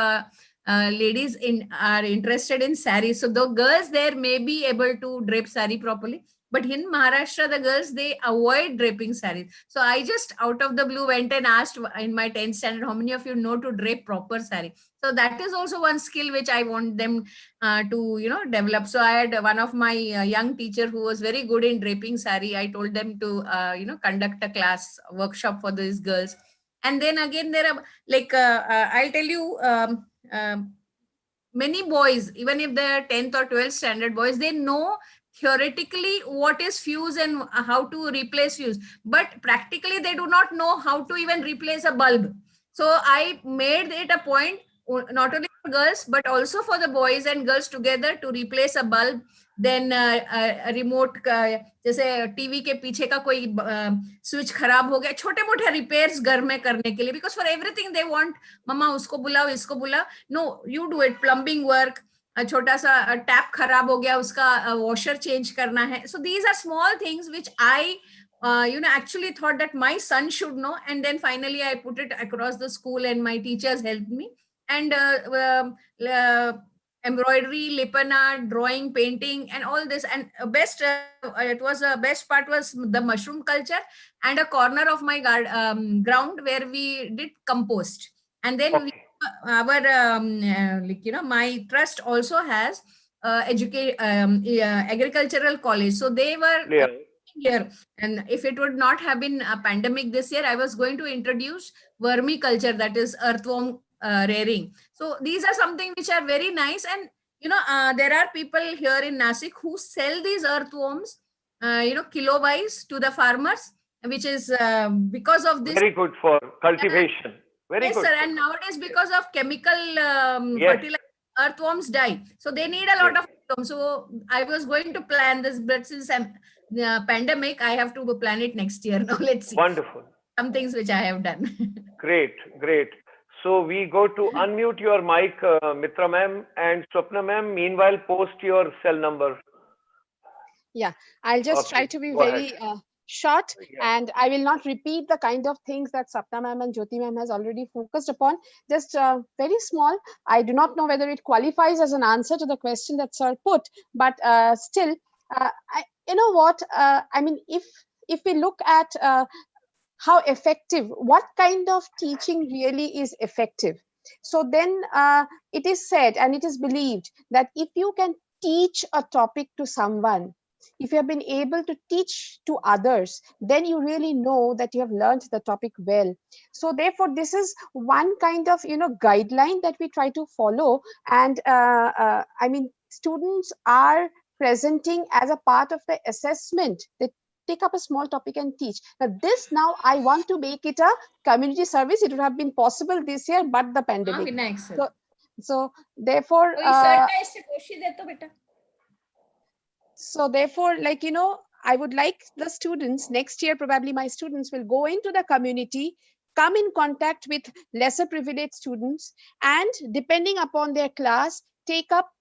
ladies are interested in saris. So the girls there may be able to drape sari properly, but in Maharashtra, the girls, they avoid draping saris. So I just out of the blue went and asked in my 10th standard, how many of you know to drape proper sari? So that is also one skill which I want them to develop. So I had one of my young teacher who was very good in draping sari. I told them to conduct a class workshop for these girls. And then again there are like I'll tell you, many boys, even if they're 10th or 12th standard boys, they know theoretically what is fuse and how to replace fuse, but practically they do not know how to even replace a bulb. So I made it a point, not only for girls but also for the boys and girls together, to replace a bulb. Then remote का, जैसे TV के पीछे का कोई switch खराब हो गया, छोटे मोटे रिपेयर्स घर में करने के लिए, because for everything they want मम्मा उसको बुलाओ इसको बुलाओ. No, you do it. Plumbing work, छोटा सा टैप खराब हो गया, उसका वॉशर चेंज करना है. So these are small things which I actually thought that my son should know, and then finally I put it across the school and my teachers helped me. And embroidery, lippan art, drawing, painting, and all this. And best part was the mushroom culture and a corner of my ground where we did compost. And then my trust also has agricultural college. So they were here. And if it would not have been a pandemic this year, I was going to introduce vermiculture, that is earthworm rearing. So these are something which are very nice. And there are people here in Nasik who sell these earthworms kilo wise to the farmers, which is because of this. Very good for cultivation. Very yes, good. Sir. And nowadays, because of chemical fertilizer, earthworms die. So they need a lot of earthworms. So I was going to plan this, but since pandemic, I have to plan it next year. Now let's see. Wonderful. Some things which I have done. Great. So we go to unmute your mic, Mitra ma'am and Swapna ma'am. Meanwhile, post your cell number. Yeah, I'll just try to be very short, and I will not repeat the kind of things that Sapna ma'am and Jyoti ma'am has already focused upon. Just very small. I do not know whether it qualifies as an answer to the question that sir put, but still, you know what? I mean, if we look at how effective, what kind of teaching really is effective. So then it is said and it is believed that if you can teach a topic to someone, if you have been able to teach to others, then you really know that you have learned the topic well. So therefore, this is one kind of guideline that we try to follow. And I mean, students are presenting as a part of the assessment. They take up a small topic and teach. Now I want to make it a community service. It would have been possible this year, but the pandemic. So therefore, I would like the students next year, probably my students will go into the community, come in contact with lesser privileged students, and depending upon their class, take up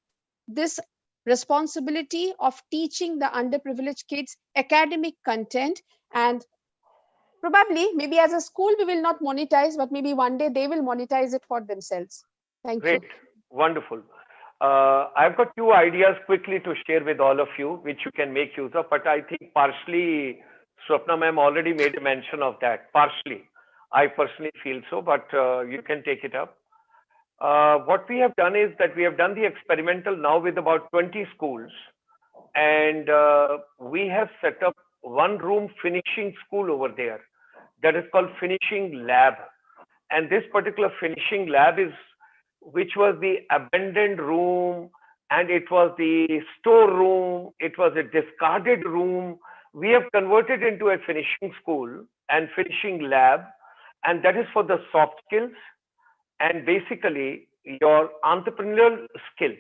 this responsibility of teaching the underprivileged kids academic content. And probably maybe as a school we will not monetize, but maybe one day they will monetize it for themselves. Thank you. Great, wonderful. I've got 2 ideas quickly to share with all of you, which you can make use of, but I think partially Swapna ma'am already made a mention of that. Partially, I personally feel so, but you can take it up. What we have done is that we have done the experimental now with about 20 schools, and we have set up one room finishing school over there that is called finishing lab. And this particular finishing lab is which was the abandoned room, and it was the store room, it was a discarded room, we have converted into a finishing school and finishing lab, and that is for the soft skills and basically your entrepreneurial skills.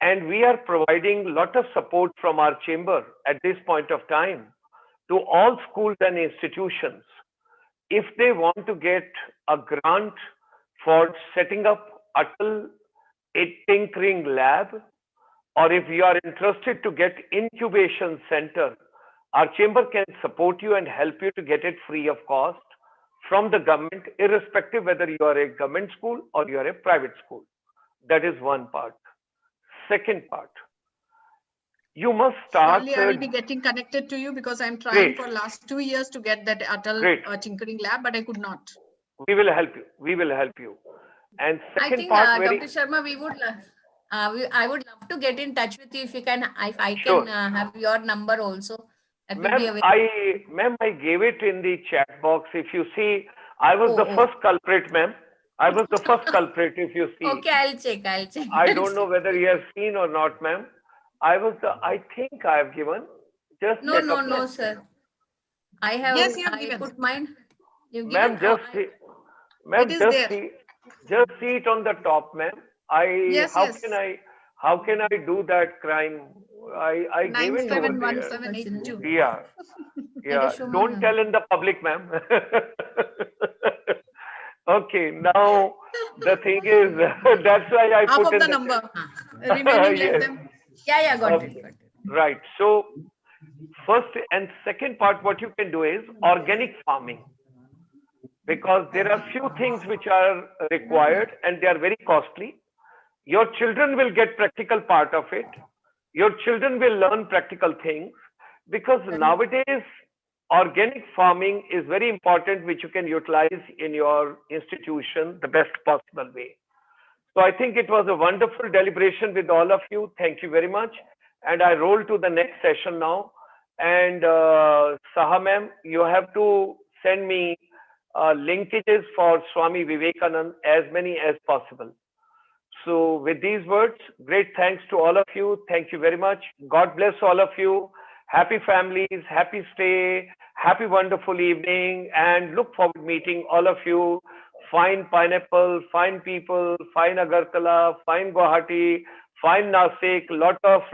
And we are providing a lot of support from our chamber at this point of time to all schools and institutions. If they want to get a grant for setting up a tinkering lab, or if you are interested to get incubation center, our chamber can support you and help you to get it free of cost from the government, irrespective whether you are a government school or you are a private school. That is one part. Second part, you must start. Surely I will be getting connected to you because I'm trying for last 2 years to get that tinkering lab, but I could not. We will help you. We will help you. And second I think, part, Dr. Sharma, we would I would love to get in touch with you if I can have your number also. Ma'am, I gave it in the chat box. If you see, I was the first culprit, ma'am. I was the first culprit, if you see. Okay, I'll check. I don't know whether you have seen or not, ma'am. I think I have given. Just no, sir. I have. Yes, you have given. Put mine. Ma'am, just see it on the top, ma'am. How can I do that crime? I gave it over there. 971782. Yeah. Don't tell in the public, ma'am. Okay, now the thing is, that's why I put in the number. Remaining let them. Yeah, got it. Right. So first and second part, what you can do is organic farming, because there are few things which are required and they are very costly. Your children will get practical part of it. Your children will learn practical things, because nowadays organic farming is very important, which you can utilize in your institution the best possible way. So I think it was a wonderful deliberation with all of you. Thank you very much. And I roll to the next session now. And Saha ma'am, you have to send me linkages for Swami Vivekanand, as many as possible. So with these words, great thanks to all of you. Thank you very much. God bless all of you. Happy families, happy stay, happy wonderful evening, and look forward meeting all of you. Fine Pineapple, fine people, fine Agartala, fine Guwahati, fine Nasik, lot of